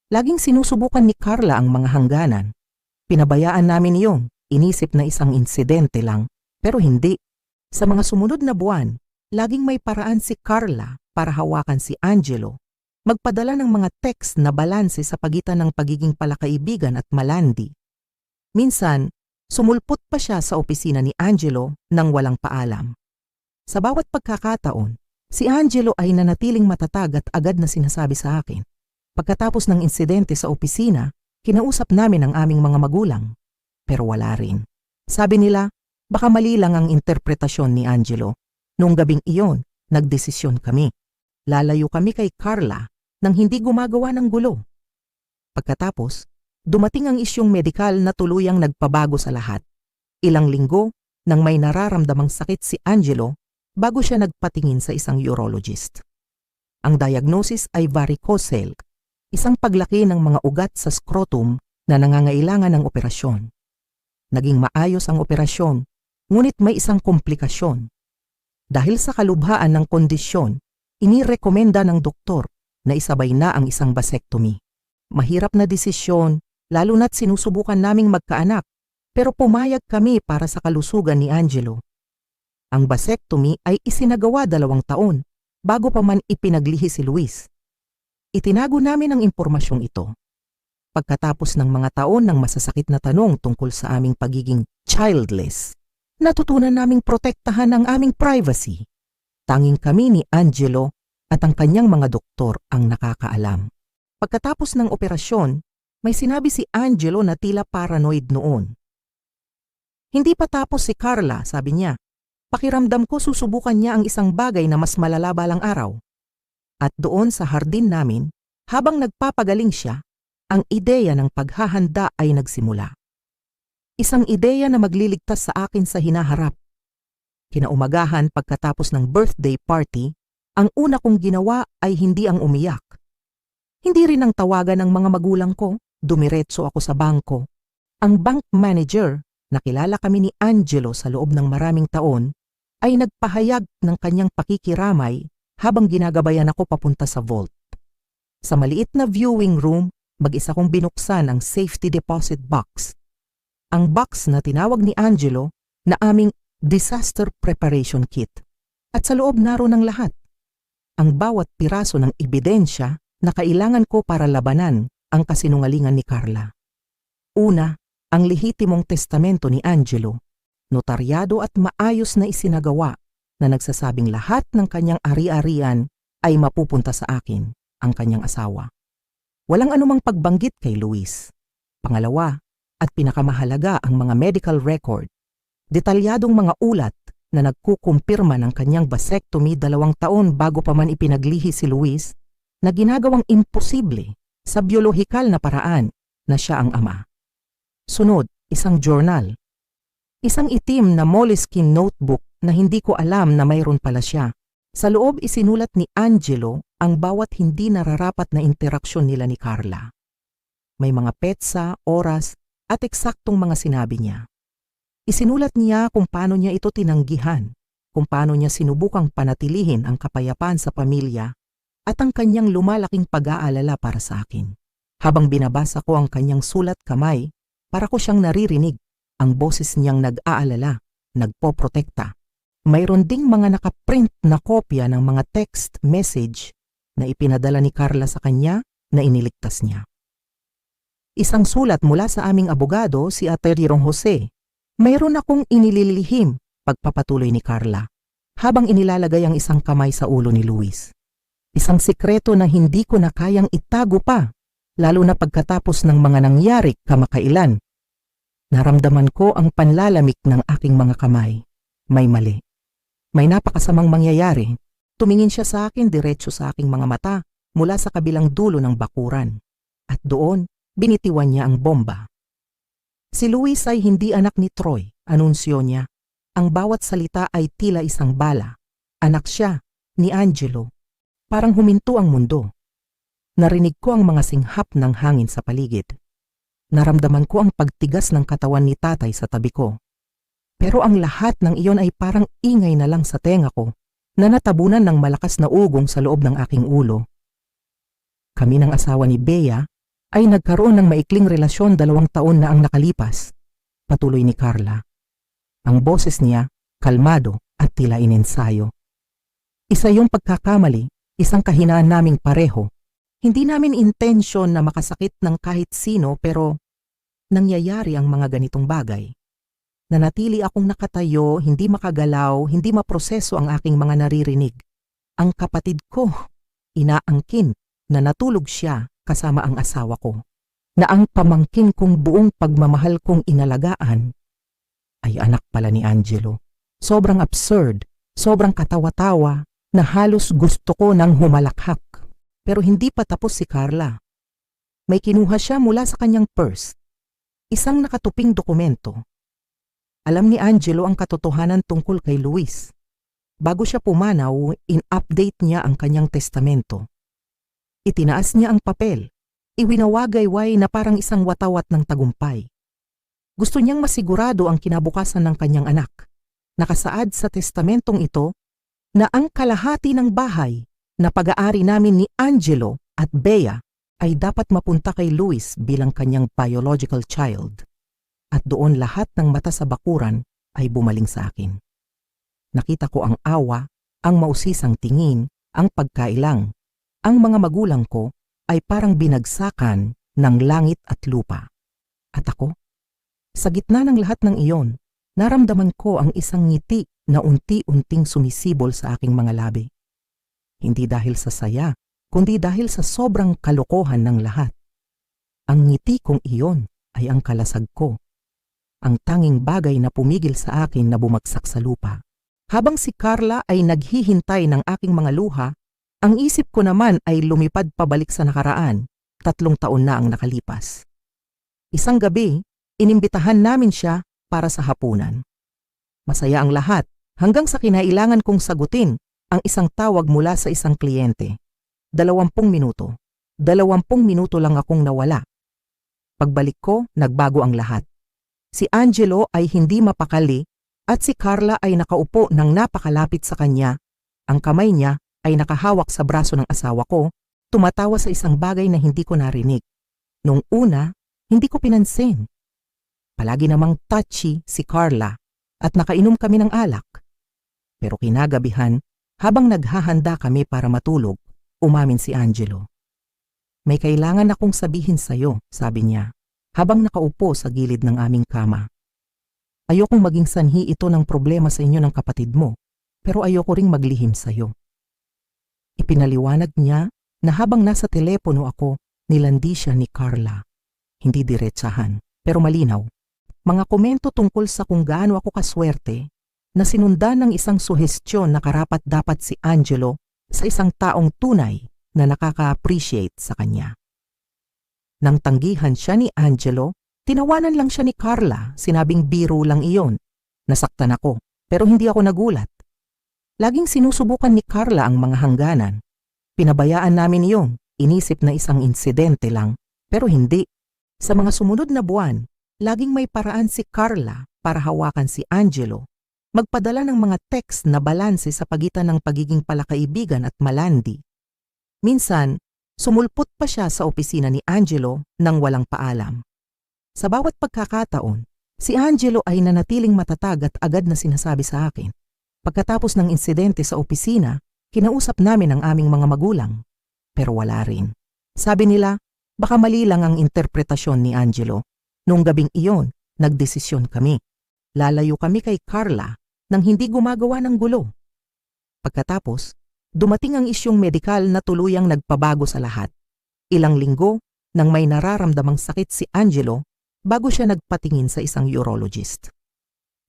Laging sinusubukan ni Carla ang mga hangganan. Pinabayaan namin iyon, inisip na isang insidente lang, pero hindi. Sa mga sumunod na buwan, laging may paraan si Carla para hawakan si Angelo, magpadala ng mga text na balanse sa pagitan ng pagiging palakaibigan at malandi. Minsan, sumulpot pa siya sa opisina ni Angelo nang walang paalam. Sa bawat pagkakataon, si Angelo ay nanatiling matatag at agad na sinasabi sa akin. Pagkatapos ng insidente sa opisina, kinausap namin ang aming mga magulang. Pero wala rin. Sabi nila, baka mali lang ang interpretasyon ni Angelo. Noong gabing iyon, nagdesisyon kami. Lalayo kami kay Carla nang hindi gumagawa ng gulo. Pagkatapos, dumating ang isyong medikal na tuluyang nagpabago sa lahat. Ilang linggo nang may nararamdamang sakit si Angelo bago siya nagpatingin sa isang urologist. Ang diagnosis ay varicocele, isang paglaki ng mga ugat sa scrotum na nangangailangan ng operasyon. Naging maayos ang operasyon, ngunit may isang komplikasyon. Dahil sa kalubhaan ng kondisyon, inirekomenda ng doktor na isabay na ang isang vasectomy. Mahirap na desisyon, lalo na't sinusubukan naming magkaanak, Pero pumayag kami para sa kalusugan ni Angelo. Ang vasectomy ay isinagawa 2 taon bago pa man ipinaglihi si Luis. Itinago namin ang impormasyong ito. Pagkatapos ng mga taon ng masasakit na tanong tungkol sa aming pagiging childless, natutunan naming protektahan ang aming privacy. Tanging kami ni Angelo at ang kanyang mga doktor ang nakakaalam. Pagkatapos ng operasyon, may sinabi si Angelo na tila paranoid noon. Hindi pa tapos si Carla, sabi niya. Pakiramdam ko susubukan niya ang isang bagay na mas malala balang araw. At doon sa hardin namin, habang nagpapagaling siya, ang ideya ng paghahanda ay nagsimula. Isang ideya na magliligtas sa akin sa hinaharap. Kinaumagahan pagkatapos ng birthday party, ang una kong ginawa ay hindi ang umiyak. Hindi rin ang tawagan ng mga magulang ko, dumiretso ako sa bangko. Ang bank manager, nakilala kami ni Angelo sa loob ng maraming taon, ay nagpahayag ng kanyang pakikiramay habang ginagabayan ako papunta sa vault. Sa maliit na viewing room, mag-isa kong binuksan ang safety deposit box. Ang box na tinawag ni Angelo na aming disaster preparation kit. At sa loob naroon ang lahat. Ang bawat piraso ng ebidensya na kailangan ko para labanan ang kasinungalingan ni Carla. Una, ang lehitimong testamento ni Angelo, notaryado at maayos na isinagawa na nagsasabing lahat ng kanyang ari-arian ay mapupunta sa akin, ang kanyang asawa. Walang anumang pagbanggit kay Luis. Pangalawa, at pinakamahalaga ang mga medical record, detalyadong mga ulat na nagkukumpirma ng kanyang vasectomy 2 taon bago pa man ipinaglihi si Luis na ginagawang imposible sa biolohikal na paraan na siya ang ama. Sunod, isang journal. Isang itim na moleskin notebook na hindi ko alam na mayroon pala siya. Sa loob isinulat ni Angelo ang bawat hindi nararapat na interaksyon nila ni Carla. May mga petsa, oras, at eksaktong mga sinabi niya. Isinulat niya kung paano niya ito tinanggihan, kung paano niya sinubukang panatilihin ang kapayapaan sa pamilya at ang kanyang lumalaking pag-aalala para sa akin. Habang binabasa ko ang kanyang sulat kamay, para ko siyang naririnig, ang boses niyang nag-aalala, nagpoprotekta. Mayroon ding mga nakaprint na kopya ng mga text message na ipinadala ni Carla sa kanya na iniligtas niya. Isang sulat mula sa aming abogado, si Aterirong Jose. Mayroon akong inililihim, pagpapatuloy ni Carla, habang inilalagay ang isang kamay sa ulo ni Luis. Isang sikreto na hindi ko na kayang itago pa, lalo na pagkatapos ng mga nangyari kamakailan. Naramdaman ko ang panlalamig ng aking mga kamay. May mali. May napakasamang mangyayari. Tumingin siya sa akin diretso sa aking mga mata mula sa kabilang dulo ng bakuran. At doon, binitiwan niya ang bomba. Si Luis ay hindi anak ni Troy, anunsyo niya. Ang bawat salita ay tila isang bala. Anak siya, ni Angelo. Parang huminto ang mundo. Narinig ko ang mga singhap ng hangin sa paligid. Naramdaman ko ang pagtigas ng katawan ni tatay sa tabi ko. Pero ang lahat ng iyon ay parang ingay na lang sa tenga ko na natabunan ng malakas na ugong sa loob ng aking ulo. Kami ng asawa ni Bea ay nagkaroon ng maikling relasyon 2 taon na ang nakalipas, patuloy ni Carla. Ang boses niya, kalmado at tila inensayo. Isa yung pagkakamali, isang kahinaan naming pareho. Hindi namin intensyon na makasakit ng kahit sino pero nangyayari ang mga ganitong bagay. Nanatili akong nakatayo, hindi makagalaw, hindi maproseso ang aking mga naririnig. Ang kapatid ko, inaangkin na natulog siya kasama ang asawa ko, na ang pamangkin kong buong pagmamahal kong inalagaan ay anak pala ni Angelo. Sobrang absurd, sobrang katawa-tawa na halos gusto ko nang humalakhak. Pero hindi pa tapos si Carla. May kinuha siya mula sa kanyang purse. Isang nakatuping dokumento. Alam ni Angelo ang katotohanan tungkol kay Luis. Bago siya pumanaw, in-update niya ang kanyang testamento. Itinaas niya ang papel. Iwinawagayway na parang isang watawat ng tagumpay. Gusto niyang masigurado ang kinabukasan ng kanyang anak. Nakasaad sa testamentong ito na ang kalahati ng bahay na pag-aari namin ni Angelo at Bea ay dapat mapunta kay Luis bilang kanyang biological child. At doon lahat ng mata sa bakuran ay bumaling sa akin. Nakita ko ang awa, ang mausisang tingin, ang pagkailang. Ang mga magulang ko ay parang binagsakan ng langit at lupa. At ako, sa gitna ng lahat ng iyon, naramdaman ko ang isang ngiti na unti-unting sumisibol sa aking mga labi. Hindi dahil sa saya, kundi dahil sa sobrang kalokohan ng lahat. Ang ngiti kong iyon ay ang kalasag ko. Ang tanging bagay na pumigil sa akin na bumagsak sa lupa. Habang si Carla ay naghihintay ng aking mga luha, ang isip ko naman ay lumipad pabalik sa nakaraan. 3 taon na ang nakalipas. Isang gabi, inimbitahan namin siya para sa hapunan. Masaya ang lahat hanggang sa kinailangan kong sagutin ang isang tawag mula sa isang kliyente. 20 minuto. 20 minuto lang akong nawala. Pagbalik ko, nagbago ang lahat. Si Angelo ay hindi mapakali at si Carla ay nakaupo ng napakalapit sa kanya. Ang kamay niya ay nakahawak sa braso ng asawa ko, tumatawa sa isang bagay na hindi ko narinig. Nung una, hindi ko pinansin. Palagi namang touchy si Carla at nakainom kami ng alak. Pero kinagabihan, habang naghahanda kami para matulog, umamin si Angelo. May kailangan akong sabihin sa'yo, sabi niya, habang nakaupo sa gilid ng aming kama. Ayokong maging sanhi ito ng problema sa inyo ng kapatid mo, pero ayoko ring maglihim sa'yo. Ipinaliwanag niya na habang nasa telepono ako, nilandi siya ni Carla. Hindi diretsahan, pero malinaw. Mga komento tungkol sa kung gaano ako kaswerte na sinundan ng isang suhestyon na karapat-dapat si Angelo sa isang taong tunay na nakaka-appreciate sa kanya. Nang tanggihan siya ni Angelo, tinawanan lang siya ni Carla, sinabing biro lang iyon. Nasaktan ako, pero hindi ako nagulat. Laging sinusubukan ni Carla ang mga hangganan. Pinabayaan namin iyon, inisip na isang insidente lang, pero hindi. Sa mga sumunod na buwan, laging may paraan si Carla para hawakan si Angelo, magpadala ng mga text na balanse sa pagitan ng pagiging palakaibigan at malandi. Minsan, sumulpot pa siya sa opisina ni Angelo nang walang paalam. Sa bawat pagkakataon, si Angelo ay nanatiling matatag at agad na sinasabi sa akin. Pagkatapos ng insidente sa opisina, kinausap namin ang aming mga magulang. Pero wala rin. Sabi nila, baka mali lang ang interpretasyon ni Angelo. Noong gabing iyon, nagdesisyon kami. Lalayo kami kay Carla nang hindi gumagawa ng gulo. Pagkatapos, dumating ang isyong medikal na tuluyang nagpabago sa lahat. Ilang linggo nang may nararamdamang sakit si Angelo bago siya nagpatingin sa isang urologist.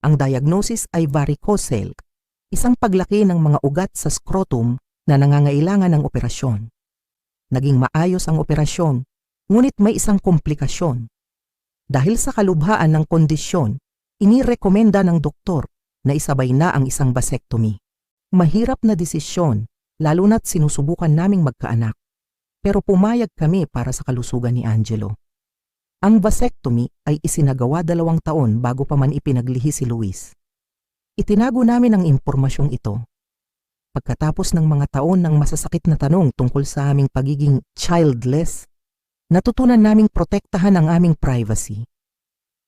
Ang diagnosis ay varicocele, isang paglaki ng mga ugat sa scrotum na nangangailangan ng operasyon. Naging maayos ang operasyon, ngunit may isang komplikasyon. Dahil sa kalubhaan ng kondisyon, inirekomenda ng doktor na isabay na ang isang vasectomy. Mahirap na desisyon, lalo na't sinusubukan naming magkaanak. Pero pumayag kami para sa kalusugan ni Angelo. Ang vasectomy ay isinagawa 2 taon bago pa man ipinaglihi si Luis. Itinago namin ang impormasyong ito. Pagkatapos ng mga taon ng masasakit na tanong tungkol sa aming pagiging childless, natutunan naming protektahan ang aming privacy.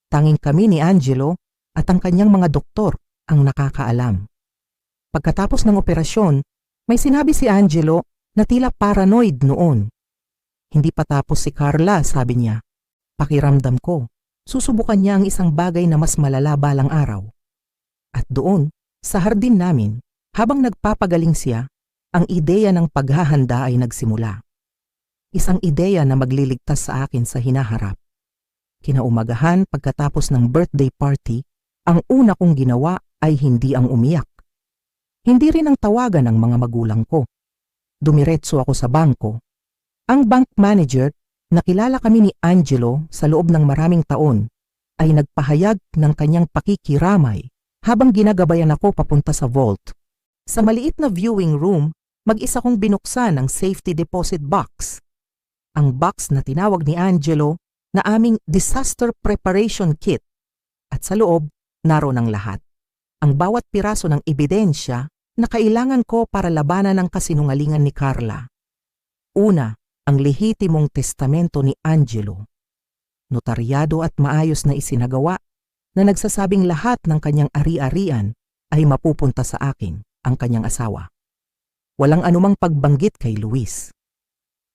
Tanging kami ni Angelo at ang kanyang mga doktor ang nakakaalam. Pagkatapos ng operasyon, may sinabi si Angelo na tila paranoid noon. Hindi pa tapos si Carla, sabi niya. Pakiramdam ko, susubukan niya ang isang bagay na mas malala balang araw. At doon, sa hardin namin, habang nagpapagaling siya, ang ideya ng paghahanda ay nagsimula. Isang ideya na magliligtas sa akin sa hinaharap. Kinaumagahan pagkatapos ng birthday party, ang una kong ginawa ay hindi ang umiyak. Hindi rin ang tawagan ng mga magulang ko. Dumiretso ako sa bangko. Ang bank manager, nakilala kami ni Angelo sa loob ng maraming taon, ay nagpahayag ng kanyang pakikiramay habang ginagabayan ako papunta sa vault. Sa maliit na viewing room, mag-isa kong binuksan ang safety deposit box. Ang box na tinawag ni Angelo na aming disaster preparation kit. At sa loob, naroon ang lahat. Ang bawat piraso ng ebidensya na kailangan ko para labanan ang kasinungalingan ni Carla. Una, ang lehitimong testamento ni Angelo. notaryado at maayos na isinagawa, na nagsasabing lahat ng kanyang ari-arian ay mapupunta sa akin, ang kanyang asawa. Walang anumang pagbanggit kay Luis.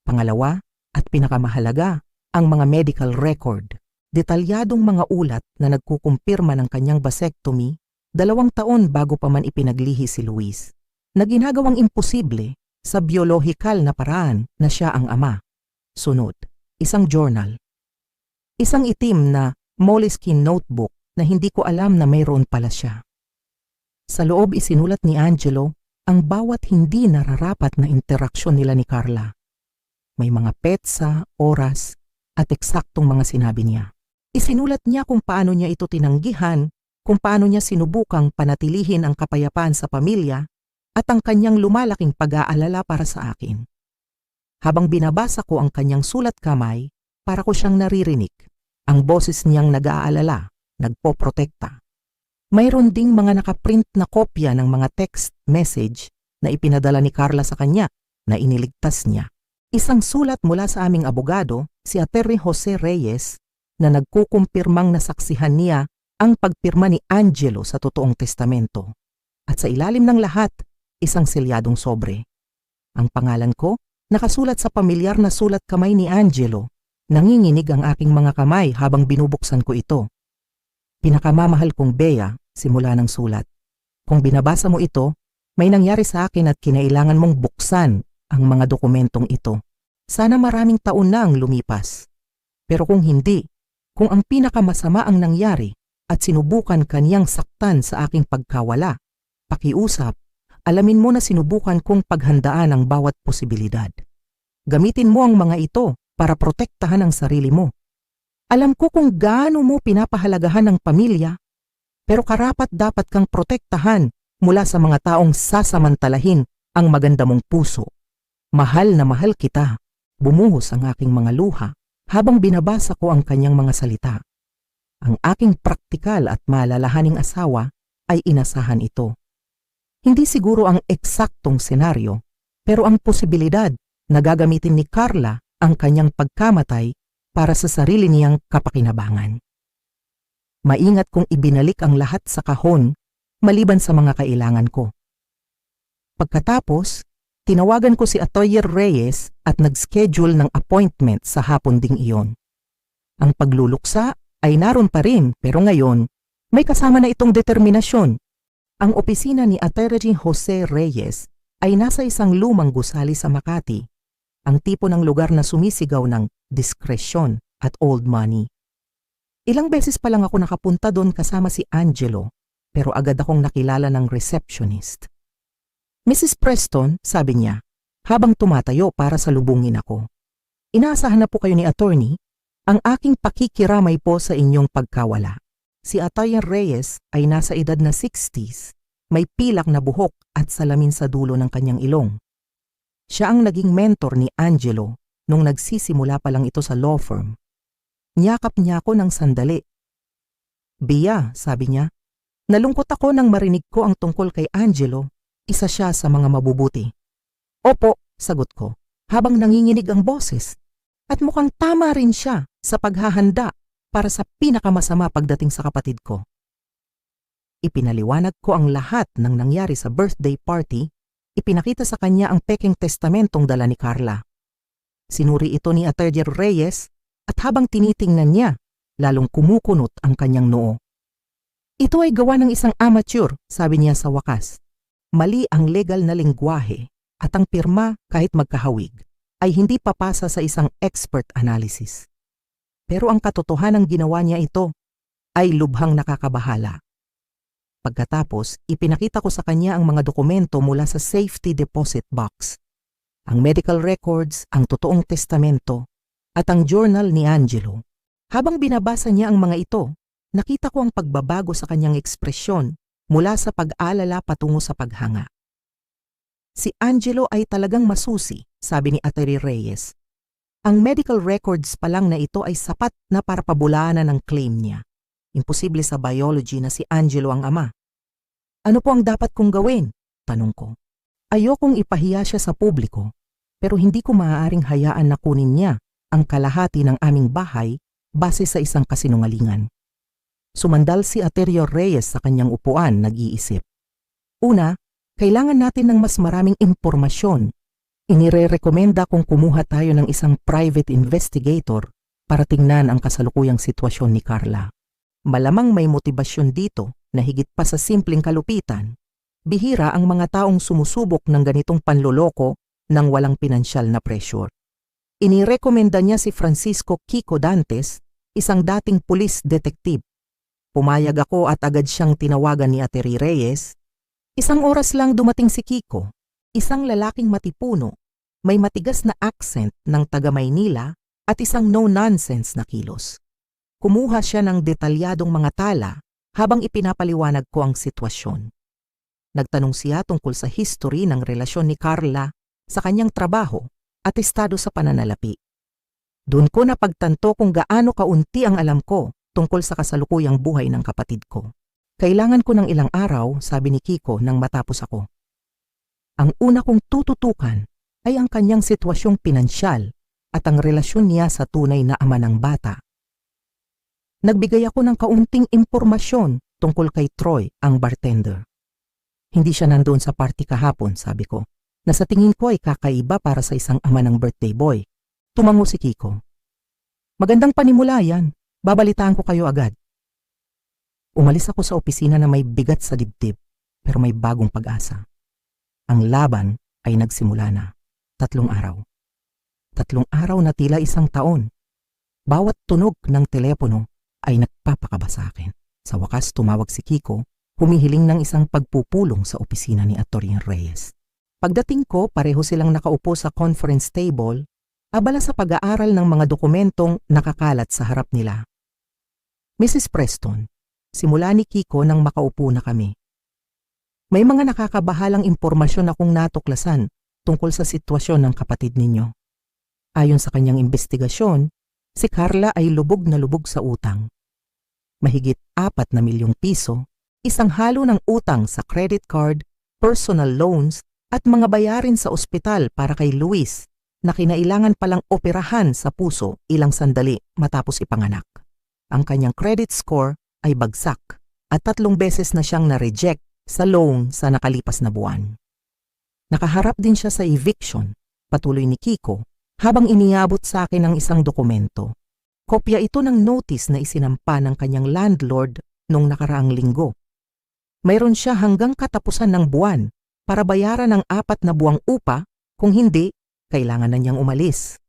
Pangalawa at pinakamahalaga, ang mga medical record. Detalyadong mga ulat na nagkukumpirma ng kanyang vasectomy 2 taon bago pa man ipinaglihi si Luis, na ginagawang imposible sa biolohikal na paraan na siya ang ama. Sunod, isang journal. Isang itim na moleskin notebook na hindi ko alam na mayroon pala siya. Sa loob isinulat ni Angelo ang bawat hindi nararapat na interaksyon nila ni Carla. May mga petsa, oras, at eksaktong mga sinabi niya. Isinulat niya kung paano niya ito tinanggihan, kung paano niya sinubukang panatilihin ang kapayapaan sa pamilya, at ang kanyang lumalaking pag-aalala para sa akin. Habang binabasa ko ang kanyang sulat kamay, para ko siyang naririnig. Ang boses niyang nag-aalala, nagpoprotekta. Mayroon ding mga nakaprint na kopya ng mga text message na ipinadala ni Carla sa kanya na iniligtas niya. Isang sulat mula sa aming abogado, si Atty. Jose Reyes, na nagkukumpirmang nasaksihan niya ang pagpirma ni Angelo sa totoong testamento. At sa ilalim ng lahat, isang selyadong sobre. Ang pangalan ko, nakasulat sa pamilyar na sulat kamay ni Angelo. Nanginginig ang aking mga kamay habang binubuksan ko ito. Pinakamamahal kong Bea, simula ng sulat. Kung binabasa mo ito, may nangyari sa akin at kinailangan mong buksan ang mga dokumentong ito. Sana maraming taon na ang lumipas. Pero kung hindi, kung ang pinakamasama ang nangyari at sinubukan kaniyang saktan sa aking pagkawala, pakiusap, alamin mo na sinubukan kong paghandaan ang bawat posibilidad. Gamitin mo ang mga ito para protektahan ang sarili mo. Alam ko kung gaano mo pinapahalagahan ang pamilya, pero karapat-dapat kang protektahan mula sa mga taong sasamantalahin ang maganda mong puso. Mahal na mahal kita. Bumuhos ang aking mga luha habang binabasa ko ang kanyang mga salita. Ang aking praktikal at malalahaning asawa ay inasahan ito. Hindi siguro ang eksaktong senaryo, pero ang posibilidad na gagamitin ni Carla ang kanyang pagkamatay para sa sarili niyang kapakinabangan. Maingat kong ibinalik ang lahat sa kahon maliban sa mga kailangan ko. Pagkatapos, tinawagan ko si Atty. Reyes at nag-schedule ng appointment sa hapon ding iyon. Ang pagluluksa ay naroon pa rin pero ngayon may kasama na itong determinasyon. Ang opisina ni Atty. Jose Reyes ay nasa isang lumang gusali sa Makati, ang tipo ng lugar na sumisigaw ng diskresyon at old money. Ilang beses pa lang ako nakapunta doon kasama si Angelo pero agad akong nakilala ng receptionist. Mrs. Preston, sabi niya, habang tumatayo para salubungin ako. Inaasahan na po kayo ni attorney, ang aking pakikiramay po sa inyong pagkawala. Si Atty. Reyes ay nasa edad na 60s, may pilak na buhok at salamin sa dulo ng kanyang ilong. Siya ang naging mentor ni Angelo nung nagsisimula pa lang ito sa law firm. Niyakap niya ako ng sandali. Bea, sabi niya, nalungkot ako nang marinig ko ang tungkol kay Angelo. Isa siya sa mga mabubuti. Opo, sagot ko, habang nanginginig ang boses. At mukhang tama rin siya sa paghahanda para sa pinakamasama pagdating sa kapatid ko. Ipinaliwanag ko ang lahat ng nangyari sa birthday party, ipinakita sa kanya ang peking testamentong dala ni Carla. Sinuri ito ni Atty. Reyes at habang tinitingnan niya, lalong kumukunot ang kanyang noo. Ito ay gawa ng isang amateur, sabi niya sa wakas. Mali ang legal na lengguwahe at ang pirma kahit magkahawig ay hindi papasa sa isang expert analysis. Pero ang katotohanan ginawa niya ito ay lubhang nakakabahala. Pagkatapos, ipinakita ko sa kanya ang mga dokumento mula sa safety deposit box, ang medical records, ang totoong testamento, at ang journal ni Angelo. Habang binabasa niya ang mga ito, nakita ko ang pagbabago sa kanyang ekspresyon mula sa pag-alala patungo sa paghanga. Si Angelo ay talagang masusi, sabi ni Atty. Reyes. Ang medical records pa lang na ito ay sapat na para pabulaanan ang claim niya. Imposible sa biology na si Angelo ang ama. Ano po ang dapat kong gawin? Tanong ko. Ayokong ipahiya siya sa publiko, pero hindi ko maaaring hayaan na kunin niya ang kalahati ng aming bahay base sa isang kasinungalingan. Sumandal si Aterio Reyes sa kanyang upuan, nag-iisip. Una, kailangan natin ng mas maraming impormasyon. Inire-rekomenda kung kumuha tayo ng isang private investigator para tingnan ang kasalukuyang sitwasyon ni Carla. Malamang may motibasyon dito na higit pa sa simpleng kalupitan. Bihira ang mga taong sumusubok ng ganitong panloloko nang walang pinansyal na pressure. Inirekomenda niya si Francisco Kiko Dantes, isang dating pulis detective. Pumayag ako at agad siyang tinawagan ni Ateri Reyes. Isang oras lang dumating si Kiko, isang lalaking matipuno, may matigas na accent ng taga Maynila at isang no-nonsense na kilos. Kumuha siya ng detalyadong mga tala habang ipinapaliwanag ko ang sitwasyon. Nagtanong siya tungkol sa history ng relasyon ni Carla sa kanyang trabaho at estado sa pananalapi. Doon ko napagtanto kung gaano kaunti ang alam ko tungkol sa kasalukuyang buhay ng kapatid ko. Kailangan ko ng ilang araw, sabi ni Kiko nang matapos ako. Ang una kong tututukan ay ang kanyang sitwasyong pinansyal at ang relasyon niya sa tunay na ama ng bata. Nagbigay ako ng kaunting impormasyon tungkol kay Troy, ang bartender. Hindi siya nandoon sa party kahapon, sabi ko, na sa tingin ko ay kakaiba para sa isang ama ng birthday boy. Tumango si Kiko. Magandang panimula yan. Babalitaan ko kayo agad. Umalis ako sa opisina na may bigat sa dibdib, pero may bagong pag-asa. Ang laban ay nagsimula na. 3 araw. 3 araw na tila isang taon. Bawat tunog ng telepono ay nagpapakaba sa akin. Sa wakas tumawag si Kiko, humihiling ng isang pagpupulong sa opisina ni Atty. Reyes. Pagdating ko, pareho silang nakaupo sa conference table, abala sa pag-aaral ng mga dokumentong nakakalat sa harap nila. Mrs. Preston, simula ni Kiko nang makaupo na kami. May mga nakakabahalang impormasyon akong natuklasan tungkol sa sitwasyon ng kapatid ninyo. Ayon sa kanyang investigasyon, si Carla ay lubog na lubog sa utang. Mahigit 4 na milyong piso, isang halo ng utang sa credit card, personal loans at mga bayarin sa ospital para kay Luis na kinailangan palang operahan sa puso ilang sandali matapos ipanganak. Ang kanyang credit score ay bagsak at 3 beses na siyang na-reject sa loan sa nakalipas na buwan. Nakaharap din siya sa eviction, patuloy ni Kiko, habang iniabot sa akin ang isang dokumento. Kopya ito ng notice na isinampa ng kanyang landlord nung nakaraang linggo. Mayroon siya hanggang katapusan ng buwan para bayaran ang 4 na buwang upa, kung hindi, kailangan na niyang umalis.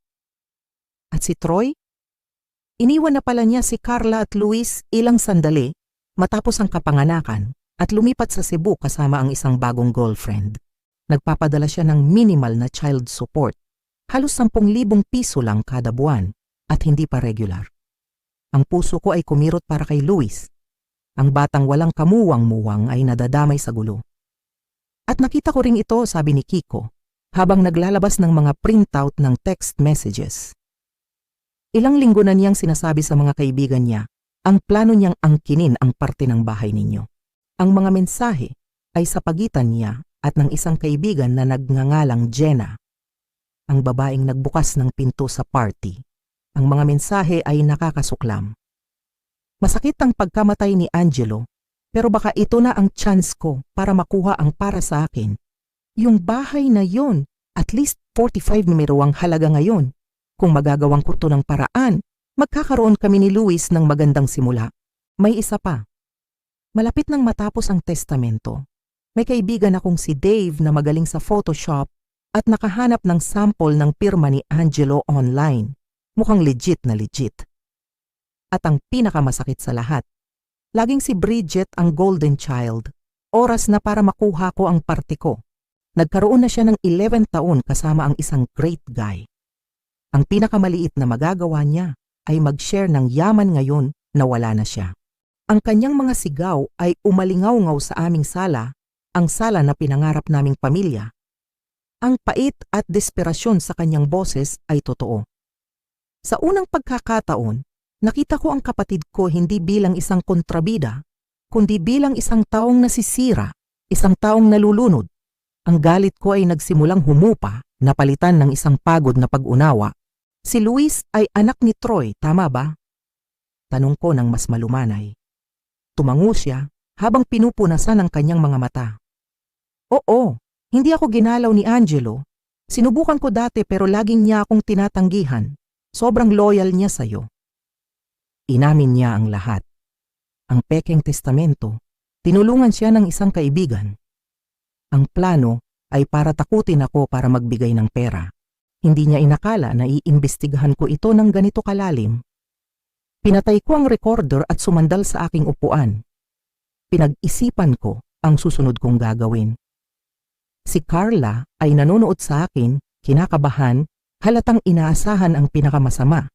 At si Troy? Iniwan na pala niya si Carla at Luis ilang sandali matapos ang kapanganakan at lumipat sa Cebu kasama ang isang bagong girlfriend. Nagpapadala siya ng minimal na child support, halos 10,000 piso lang kada buwan at hindi pa regular. Ang puso ko ay kumirot para kay Luis. Ang batang walang kamuwang-muwang ay nadadamay sa gulo. At nakita ko ring ito, sabi ni Kiko, habang naglalabas ng mga printout ng text messages. Ilang linggo na niyang sinasabi sa mga kaibigan niya, ang plano niyang angkinin ang parte ng bahay ninyo. Ang mga mensahe ay sa pagitan niya at ng isang kaibigan na nagngangalang Jenna, ang babaeng nagbukas ng pinto sa party. Ang mga mensahe ay nakakasuklam. Masakit ang pagkamatay ni Angelo, pero baka ito na ang chance ko para makuha ang para sa akin. Yung bahay na yon, at least 45 numero ang halaga ngayon. Kung magagawang ko to ng paraan, magkakaroon kami ni Luis ng magandang simula. May isa pa. Malapit nang matapos ang testamento, may kaibigan akong si Dave na magaling sa Photoshop at nakahanap ng sample ng pirma ni Angelo online. Mukhang legit na legit. At ang pinakamasakit sa lahat, laging si Bridget ang golden child. Oras na para makuha ko ang parte ko. Nagkaroon na siya ng 11 taon kasama ang isang great guy. Ang pinakamaliit na magagawa niya ay mag-share ng yaman ngayon na wala na siya. Ang kanyang mga sigaw ay umalingaw-ngaw sa aming sala, ang sala na pinangarap naming pamilya. Ang pait at desperasyon sa kanyang boses ay totoo. Sa unang pagkakataon, nakita ko ang kapatid ko hindi bilang isang kontrabida, kundi bilang isang taong nasisira, isang taong nalulunod. Ang galit ko ay nagsimulang humupa, napalitan ng isang pagod na pag-unawa. Si Luis ay anak ni Troy, tama ba? Tanong ko ng mas malumanay. Tumango siya habang pinupunasan ang kanyang mga mata. Oo, hindi ako ginalaw ni Angelo. Sinubukan ko dati pero laging niya akong tinatanggihan. Sobrang loyal niya sa'yo. Inamin niya ang lahat. Ang pekeng testamento, tinulungan siya ng isang kaibigan. Ang plano ay para takutin ako para magbigay ng pera. Hindi niya inakala na iimbestigahan ko ito ng ganito kalalim. Pinatay ko ang recorder at sumandal sa aking upuan. Pinag-isipan ko ang susunod kong gagawin. Si Carla ay nanonood sa akin, kinakabahan, halatang inaasahan ang pinakamasama.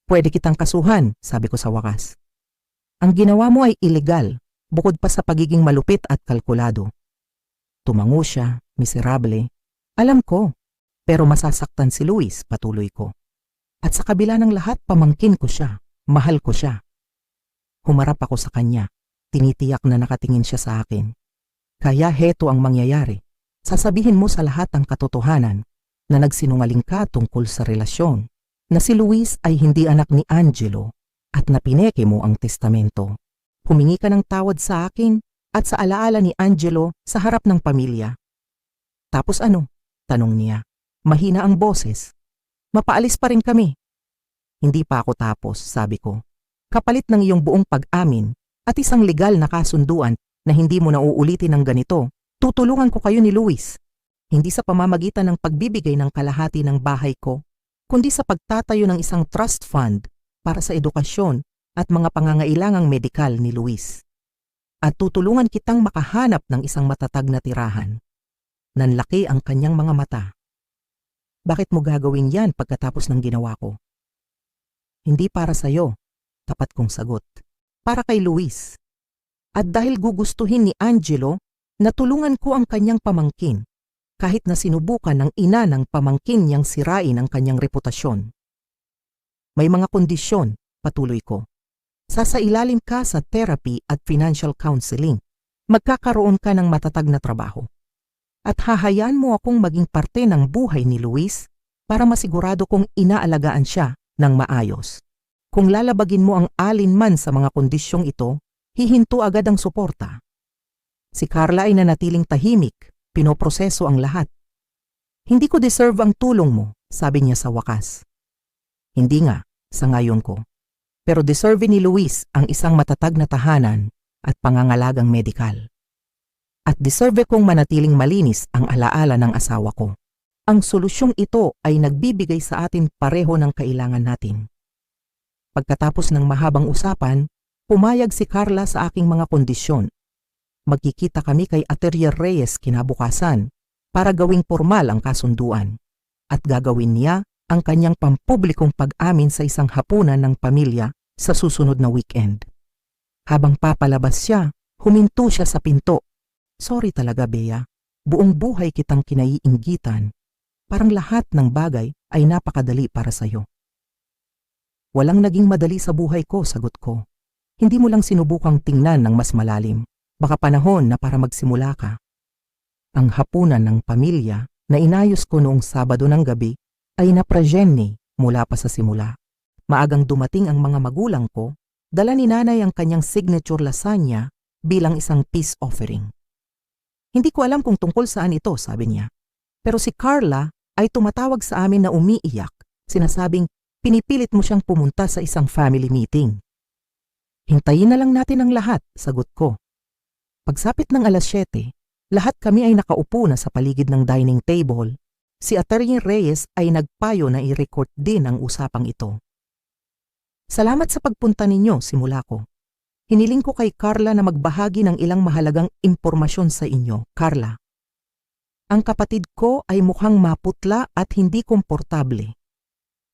Pwede kitang kasuhan, sabi ko sa wakas. Ang ginawa mo ay ilegal, bukod pa sa pagiging malupit at kalkulado. Tumango siya, miserable. Alam ko, pero masasaktan si Luis, patuloy ko. At sa kabila ng lahat, pamangkin ko siya. Mahal ko siya. Humarap ako sa kanya. Tinitiyak na nakatingin siya sa akin. Kaya heto ang mangyayari. Sasabihin mo sa lahat ang katotohanan na nagsinungaling ka tungkol sa relasyon, na si Luis ay hindi anak ni Angelo at napineke mo ang testamento. Humingi ka ng tawad sa akin at sa alaala ni Angelo sa harap ng pamilya. Tapos ano? Tanong niya. Mahina ang boses. Mapaalis pa rin kami. Hindi pa ako tapos, sabi ko. Kapalit ng iyong buong pag-amin at isang legal na kasunduan na hindi mo na uulitin ng ganito, tutulungan ko kayo ni Luis. Hindi sa pamamagitan ng pagbibigay ng kalahati ng bahay ko, kundi sa pagtatayo ng isang trust fund para sa edukasyon at mga pangangailangang medikal ni Luis. At tutulungan kitang makahanap ng isang matatag na tirahan. Nanlaki ang kanyang mga mata. Bakit mo gagawin yan pagkatapos ng ginawa ko? Hindi para sa'yo, tapat kong sagot. Para kay Luis. At dahil gugustuhin ni Angelo, natulungan ko ang kanyang pamangkin, kahit na sinubukan ng ina ng pamangkin niyang sirain ang kanyang reputasyon. May mga kondisyon, patuloy ko. Sasailalim ka sa therapy at financial counseling. Magkakaroon ka ng matatag na trabaho. At hahayaan mo akong maging parte ng buhay ni Luis para masigurado kong inaalagaan siya ng maayos. Kung lalabagin mo ang alinman sa mga kondisyong ito, hihinto agad ang suporta. Si Carla ay nanatiling tahimik, pinoproseso ang lahat. Hindi ko deserve ang tulong mo, sabi niya sa wakas. Hindi nga, sa ngayon ko. Pero deserve ni Luis ang isang matatag na tahanan at pangangalagang medikal. At deserve kong manatiling malinis ang alaala ng asawa ko. Ang solusyong ito ay nagbibigay sa atin pareho ng kailangan natin. Pagkatapos ng mahabang usapan, pumayag si Carla sa aking mga kondisyon. Magkikita kami kay Atelier Reyes kinabukasan para gawing formal ang kasunduan. At gagawin niya ang kanyang pampublikong pag-amin sa isang hapunan ng pamilya sa susunod na weekend. Habang papalabas siya, huminto siya sa pinto. Sorry talaga, Bea. Buong buhay kitang kinaiinggitan. Parang lahat ng bagay ay napakadali para sa'yo. Walang naging madali sa buhay ko, sagot ko. Hindi mo lang sinubukang tingnan ng mas malalim. Baka panahon na para magsimula ka. Ang hapunan ng pamilya na inayos ko noong Sabado ng gabi ay naprajenne mula pa sa simula. Maagang dumating ang mga magulang ko, dala ni nanay ang kanyang signature lasagna bilang isang peace offering. Hindi ko alam kung tungkol saan ito, sabi niya. Pero si Carla ay tumatawag sa amin na umiiyak, sinasabing pinipilit mo siyang pumunta sa isang family meeting. Hintayin na lang natin ang lahat, sagot ko. Pagsapit ng 7:00, lahat kami ay nakaupo na sa paligid ng dining table. Si Atty. Reyes ay nagpayo na i-record din ang usapang ito. Salamat sa pagpunta ninyo, simula ko. Hiniling ko kay Carla na magbahagi ng ilang mahalagang impormasyon sa inyo, Carla. Ang kapatid ko ay mukhang maputla at hindi komportable.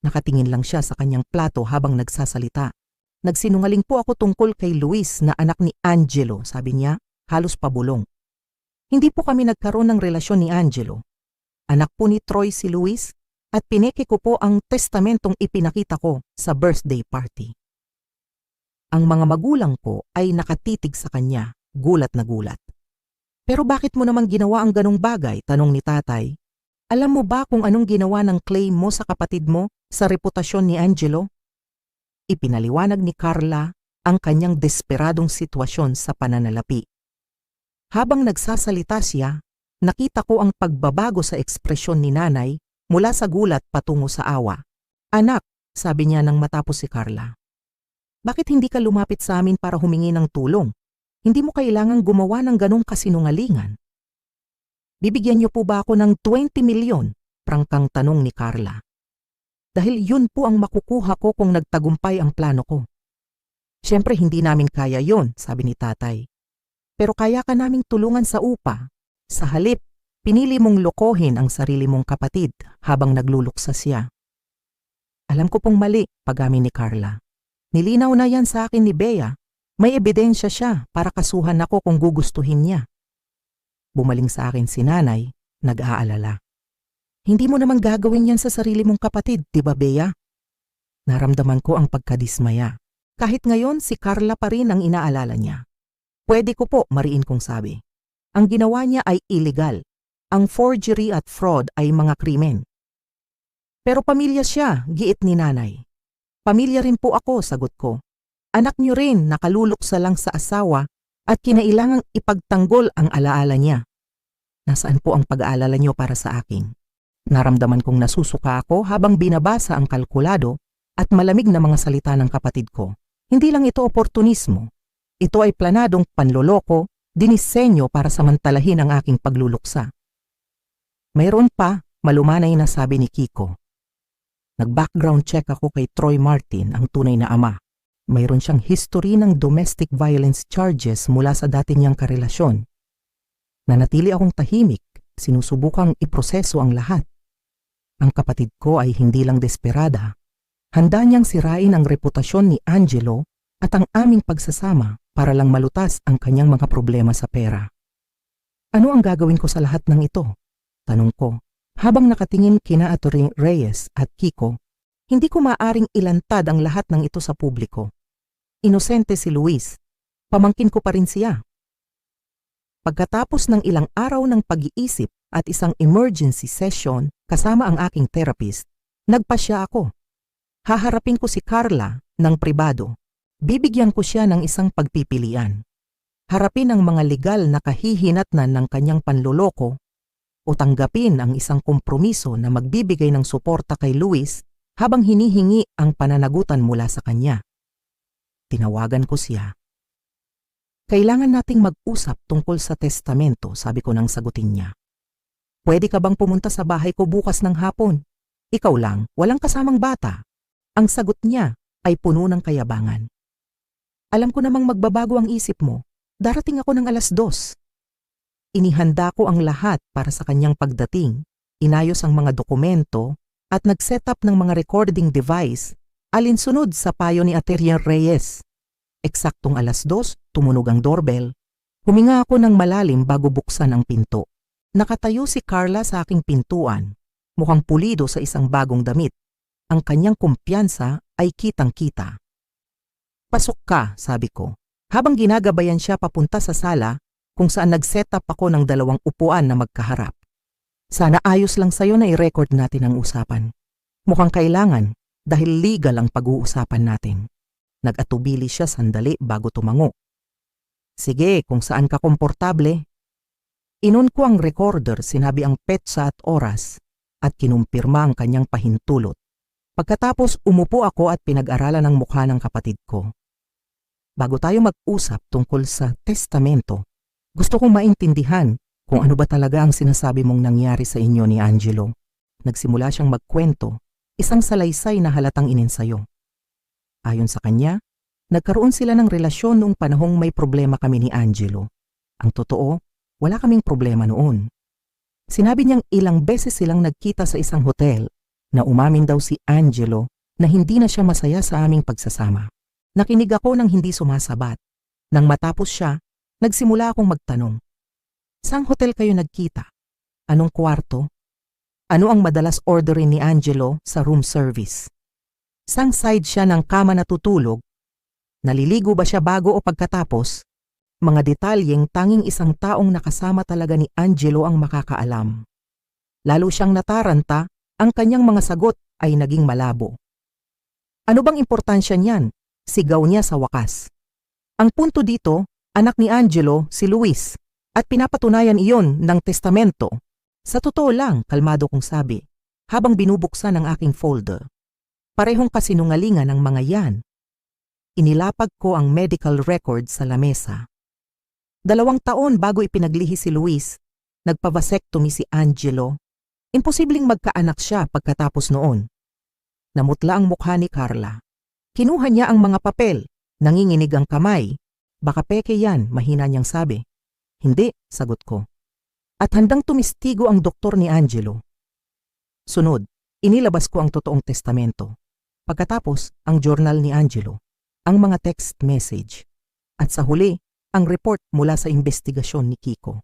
Nakatingin lang siya sa kanyang plato habang nagsasalita. Nagsinungaling po ako tungkol kay Luis na anak ni Angelo, sabi niya, halos pabulong. Hindi po kami nagkaroon ng relasyon ni Angelo. Anak po ni Troy si Luis at pineke ko po ang testamentong ipinakita ko sa birthday party. Ang mga magulang ko ay nakatitig sa kanya, gulat na gulat. Pero bakit mo naman ginawa ang ganong bagay? Tanong ni tatay. Alam mo ba kung anong ginawa ng claim mo sa kapatid mo sa reputasyon ni Angelo? Ipinaliwanag ni Carla ang kanyang desperadong sitwasyon sa pananalapi. Habang nagsasalita siya, nakita ko ang pagbabago sa ekspresyon ni nanay mula sa gulat patungo sa awa. Anak, sabi niya nang matapos si Carla. Bakit hindi ka lumapit sa amin para humingi ng tulong? Hindi mo kailangang gumawa ng ganong kasinungalingan. Bibigyan niyo po ba ako ng 20 milyon? Prangkang tanong ni Carla. Dahil yun po ang makukuha ko kung nagtagumpay ang plano ko. Siyempre hindi namin kaya yon, sabi ni tatay. Pero kaya ka naming tulungan sa upa. Sa halip, pinili mong lokohin ang sarili mong kapatid habang nagluluksa siya. Alam ko pong mali, pag-amin ni Carla. Nilinaw na yan sa akin ni Bea. May ebidensya siya para kasuhan ako kung gugustuhin niya. Bumaling sa akin si nanay, nag-aalala. Hindi mo naman gagawin yan sa sarili mong kapatid, di ba Bea? Naramdaman ko ang pagkadismaya. Kahit ngayon si Carla pa rin ang inaalala niya. Pwede ko po, mariin kong sabi. Ang ginawa niya ay illegal. Ang forgery at fraud ay mga krimen. Pero pamilya siya, giit ni nanay. Pamilya rin po ako, sagot ko. Anak niyo rin nakaluluksa lang sa asawa at kinailangang ipagtanggol ang alaala niya. Nasaan po ang pag-aalala niyo para sa akin? Naramdaman kong nasusuka ako habang binabasa ang kalkulado at malamig na mga salita ng kapatid ko. Hindi lang ito oportunismo. Ito ay planadong panloloko, dinisenyo para samantalahin ang aking pagluluksa. Mayroon pa, malumanay na sabi ni Kiko. Nag-background check ako kay Troy Martin, ang tunay na ama. Mayroon siyang history ng domestic violence charges mula sa dati niyang karelasyon. Nanatili akong tahimik, sinusubukang iproseso ang lahat. Ang kapatid ko ay hindi lang desperada. Handa niyang sirain ang reputasyon ni Angelo at ang aming pagsasama para lang malutas ang kanyang mga problema sa pera. Ano ang gagawin ko sa lahat ng ito? Tanong ko, habang nakatingin kina Atty. Reyes at Kiko. Hindi ko maaring ilantad ang lahat ng ito sa publiko. Inosente si Luis. Pamangkin ko pa rin siya. Pagkatapos ng ilang araw ng pag-iisip at isang emergency session kasama ang aking therapist, nagpasya ako. Haharapin ko si Carla ng pribado. Bibigyan ko siya ng isang pagpipilian. Harapin ang mga legal na kahihinatnan ng kanyang panloloko o tanggapin ang isang kompromiso na magbibigay ng suporta kay Luis habang hinihingi ang pananagutan mula sa kanya. Tinawagan ko siya. Kailangan nating mag-usap tungkol sa testamento, sabi ko nang sagutin niya. Pwede ka bang pumunta sa bahay ko bukas ng hapon? Ikaw lang, walang kasamang bata. Ang sagot niya ay puno ng kayabangan. Alam ko namang magbabago ang isip mo. Darating ako ng 2:00. Inihanda ko ang lahat para sa kanyang pagdating, inayos ang mga dokumento at nag-set up ng mga recording device alinsunod sa payo ni Atty. Reyes. Eksaktong 2:00, tumunog ang doorbell. Huminga ako ng malalim bago buksan ang pinto. Nakatayo si Carla sa aking pintuan, mukhang pulido sa isang bagong damit. Ang kanyang kumpiyansa ay kitang-kita. Pasok ka, sabi ko, habang ginagabayan siya papunta sa sala kung saan nag-set up ako ng 2 upuan na magkaharap. Sana ayos lang sa'yo na i-record natin ang usapan. Mukhang kailangan dahil legal ang pag-uusapan natin. Nag-atubili siya sandali bago tumango. Sige, kung saan ka komportable. Inon ko ang recorder, sinabi ang petsa at oras at kinumpirma ang kanyang pahintulot. Pagkatapos umupo ako at pinag-aralan ang mukha ng kapatid ko. Bago tayo mag-usap tungkol sa testamento, gusto kong maintindihan kung ano ba talaga ang sinasabi mong nangyari sa inyo ni Angelo. Nagsimula siyang magkwento, isang salaysay na halatang inensayo. Ayon sa kanya, nagkaroon sila ng relasyon noong panahong may problema kami ni Angelo. Ang totoo, wala kaming problema noon. Sinabi niyang ilang beses silang nagkita sa isang hotel na umamin daw si Angelo na hindi na siya masaya sa aming pagsasama. Nakinig ako nang hindi sumasabat. Nang matapos siya, nagsimula akong magtanong. Saang hotel kayo nagkita? Anong kwarto? Ano ang madalas orderin ni Angelo sa room service? Saang side siya ng kama natutulog? Naliligo ba siya bago o pagkatapos? Mga detalyeng tanging isang taong nakasama talaga ni Angelo ang makakaalam. Lalo siyang nataranta, ang kanyang mga sagot ay naging malabo. Ano bang importansya niyan? Sigaw niya sa wakas. Ang punto dito, anak ni Angelo, si Luis, at pinapatunayan iyon ng testamento. Sa totoo lang, kalmado kong sabi, habang binubuksan ang aking folder. Parehong kasinungalingan ang mga yan. Inilapag ko ang medical record sa lamesa. 2 taon bago ipinaglihi si Luis, nagpa-vasectomy si Angelo. Imposibleng magkaanak siya pagkatapos noon. Namutla ang mukha ni Carla. Kinuha niya ang mga papel, nanginginig ang kamay. Baka peke yan, mahina niyang sabi. Hindi, sagot ko. At handang tumistigo ang doktor ni Angelo. Sunod, inilabas ko ang totoong testamento. Pagkatapos, ang journal ni Angelo, ang mga text message. At sa huli, ang report mula sa investigasyon ni Kiko.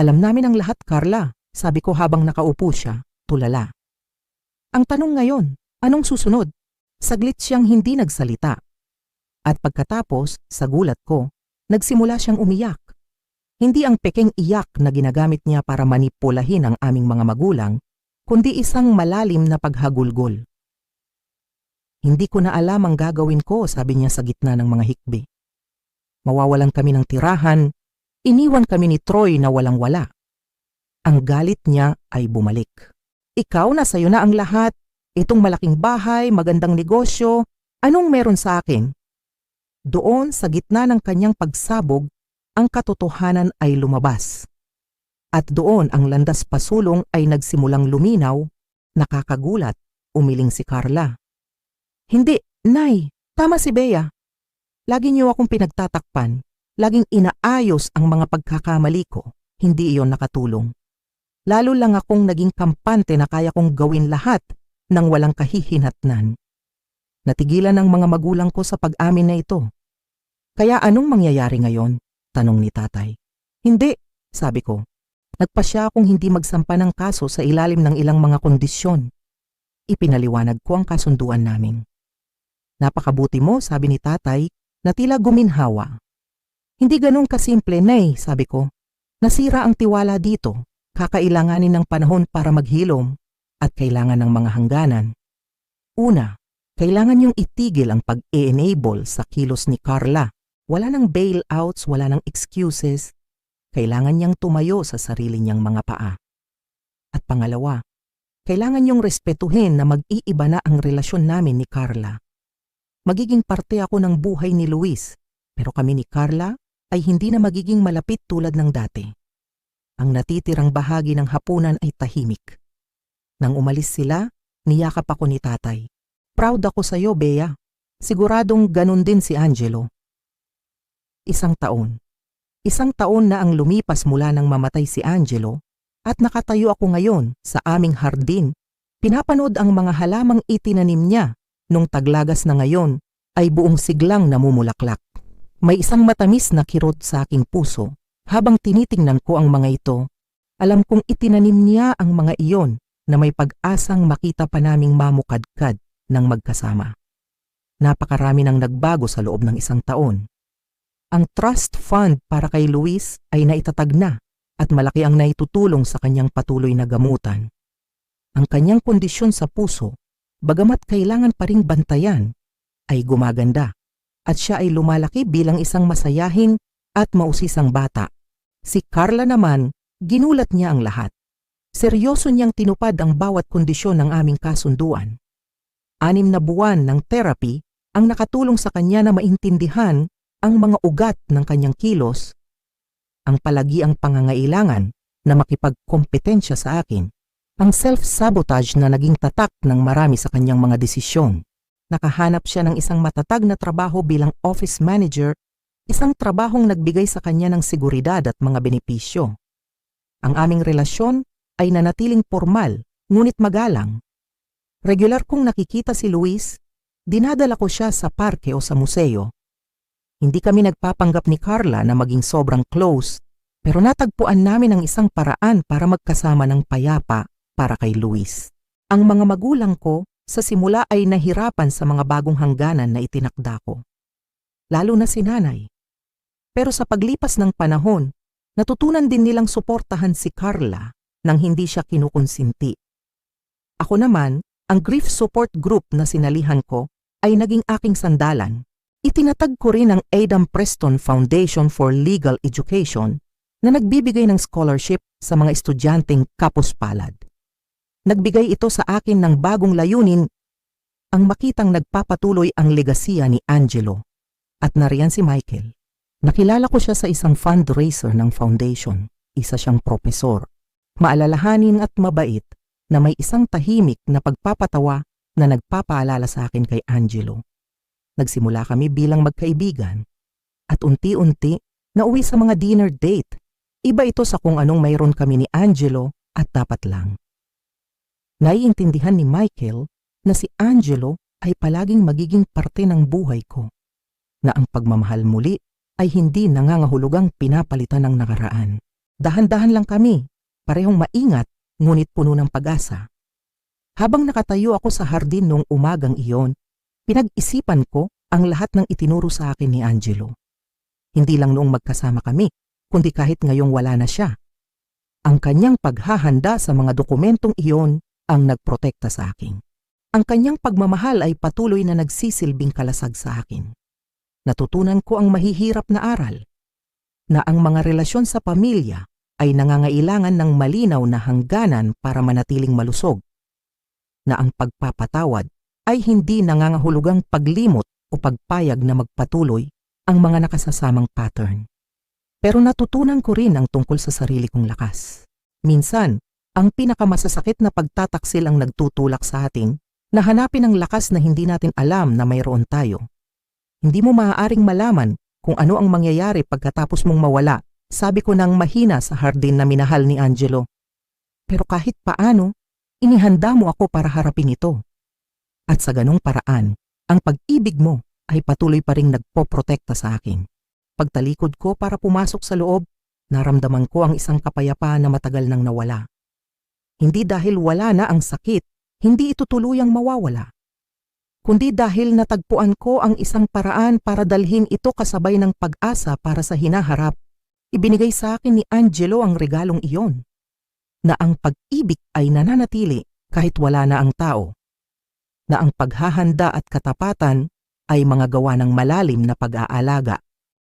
Alam namin ang lahat, Carla, sabi ko habang nakaupo siya, tulala. Ang tanong ngayon, anong susunod? Saglit siyang hindi nagsalita. At pagkatapos, sa gulat ko, nagsimula siyang umiyak. Hindi ang pekeng iyak na ginagamit niya para manipulahin ang aming mga magulang, kundi isang malalim na paghagulgol. Hindi ko na alam ang gagawin ko, sabi niya sa gitna ng mga hikbi. Mawawalan kami ng tirahan, iniwan kami ni Troy na walang-wala. Ang galit niya ay bumalik. Ikaw na sa'yo na ang lahat, itong malaking bahay, magandang negosyo, anong meron sa akin? Doon sa gitna ng kanyang pagsabog, ang katotohanan ay lumabas. At doon ang landas pasulong ay nagsimulang luminaw, nakakagulat, umiling si Carla. Hindi, Nay, tama si Bea. Lagi niyo akong pinagtatakpan, laging inaayos ang mga pagkakamali ko, hindi iyon nakatulong. Lalo lang akong naging kampante na kaya kong gawin lahat nang walang kahihinatnan. Natigilan ng mga magulang ko sa pag-amin na ito. Kaya anong mangyayari ngayon? Tanong ni tatay. Hindi, sabi ko. Nagpasya akong hindi magsampa ng kaso sa ilalim ng ilang mga kondisyon. Ipinaliwanag ko ang kasunduan namin. Napakabuti mo, sabi ni tatay, na tila guminhawa. Hindi ganun kasimple, Nay, sabi ko. Nasira ang tiwala dito. Kakailanganin ng panahon para maghilom at kailangan ng mga hangganan. Una, kailangan niyong itigil ang pag-e-enable sa kilos ni Carla. Wala nang bailouts, wala nang excuses. Kailangan niyang tumayo sa sarili niyang mga paa. At pangalawa, kailangan niyong respetuhin na mag-iiba na ang relasyon namin ni Carla. Magiging parte ako ng buhay ni Luis, pero kami ni Carla ay hindi na magiging malapit tulad ng dati. Ang natitirang bahagi ng hapunan ay tahimik. Nang umalis sila, niyakap ako ni tatay. Proud ako sa iyo, Bea. Siguradong ganun din si Angelo. 1 taon. 1 taon na ang lumipas mula nang mamatay si Angelo at nakatayo ako ngayon sa aming hardin. Pinapanood ang mga halamang itinanim niya nung taglagas na ngayon ay buong siglang namumulaklak. May isang matamis na kirot sa aking puso. Habang tinitingnan ko ang mga ito, alam kong itinanim niya ang mga iyon na may pag-asang makita pa naming mamukadkad ng magkasama. Napakarami nang nagbago sa loob ng 1 taon. Ang trust fund para kay Luis ay naitatag na at malaki ang naitutulong sa kanyang patuloy na gamutan. Ang kanyang kondisyon sa puso, bagamat kailangan pa ring bantayan, ay gumaganda at siya ay lumalaki bilang isang masayahin at mausisang bata. Si Carla naman, ginulat niya ang lahat. Seryoso niyang tinupad ang bawat kondisyon ng aming kasunduan. 6 na buwan ng therapy ang nakatulong sa kanya na maintindihan ang mga ugat ng kanyang kilos, ang palagiang pangangailangan na makipagkompetensya sa akin, ang self-sabotage na naging tatak ng marami sa kanyang mga desisyon. Nakahanap siya ng isang matatag na trabaho bilang office manager, isang trabahong nagbigay sa kanya ng seguridad at mga benepisyo. Ang aming relasyon ay nanatiling formal, ngunit magalang. Regular kong nakikita si Luis, dinadala ko siya sa parke o sa museo. Hindi kami nagpapanggap ni Carla na maging sobrang close, pero natagpuan namin ang isang paraan para magkasama ng payapa para kay Luis. Ang mga magulang ko sa simula ay nahirapan sa mga bagong hangganan na itinakda ko. Lalo na si nanay. Pero sa paglipas ng panahon, natutunan din nilang suportahan si Carla nang hindi siya kinukonsinti. Ako naman, Ang grief support group na sinalihan ko ay naging aking sandalan. Itinatag ko rin ang Adam Preston Foundation for Legal Education na nagbibigay ng scholarship sa mga estudyanteng kapuspalad. Nagbigay ito sa akin ng bagong layunin, ang makitang nagpapatuloy ang legasiya ni Angelo. At nariyan si Michael. Nakilala ko siya sa isang fundraiser ng foundation. Isa siyang propesor. Maalalahanin at mabait na may isang tahimik na pagpapatawa na nagpapaalala sa akin kay Angelo. Nagsimula kami bilang magkaibigan at unti-unti nauwi sa mga dinner date. Iba ito sa kung anong mayroon kami ni Angelo at dapat lang. Naiintindihan ni Michael na si Angelo ay palaging magiging parte ng buhay ko, na ang pagmamahal muli ay hindi nangangahulugang pinapalitan ng nakaraan. Dahan-dahan lang kami, parehong maingat ngunit puno ng pag-asa. Habang nakatayo ako sa hardin noong umagang iyon, pinag-isipan ko ang lahat ng itinuro sa akin ni Angelo. Hindi lang noong magkasama kami, kundi kahit ngayong wala na siya. Ang kanyang paghahanda sa mga dokumentong iyon ang nagprotekta sa akin. Ang kanyang pagmamahal ay patuloy na nagsisilbing kalasag sa akin. Natutunan ko ang mahihirap na aral, na ang mga relasyon sa pamilya ay nangangailangan ng malinaw na hangganan para manatiling malusog, na ang pagpapatawad ay hindi nangangahulugang paglimot o pagpayag na magpatuloy ang mga nakasasamang pattern. Pero natutunan ko rin ang tungkol sa sarili kong lakas. Minsan, ang pinakamasasakit na pagtataksil ang nagtutulak sa atin na hanapin ang lakas na hindi natin alam na mayroon tayo. Hindi mo maaaring malaman kung ano ang mangyayari pagkatapos mong mawala, sabi ko nang mahina sa hardin na minahal ni Angelo. Pero kahit paano, inihanda mo ako para harapin ito. At sa ganong paraan, ang pag-ibig mo ay patuloy pa ring nagpoprotekta sa akin. Pagtalikod ko para pumasok sa loob, naramdaman ko ang isang kapayapaan na matagal nang nawala. Hindi dahil wala na ang sakit, hindi ito tuluyang mawawala. Kundi dahil natagpuan ko ang isang paraan para dalhin ito kasabay ng pag-asa para sa hinaharap. Ibinigay sa akin ni Angelo ang regalong iyon, na ang pag-ibig ay nananatili kahit wala na ang tao, na ang paghahanda at katapatan ay mga gawa ng malalim na pag-aalaga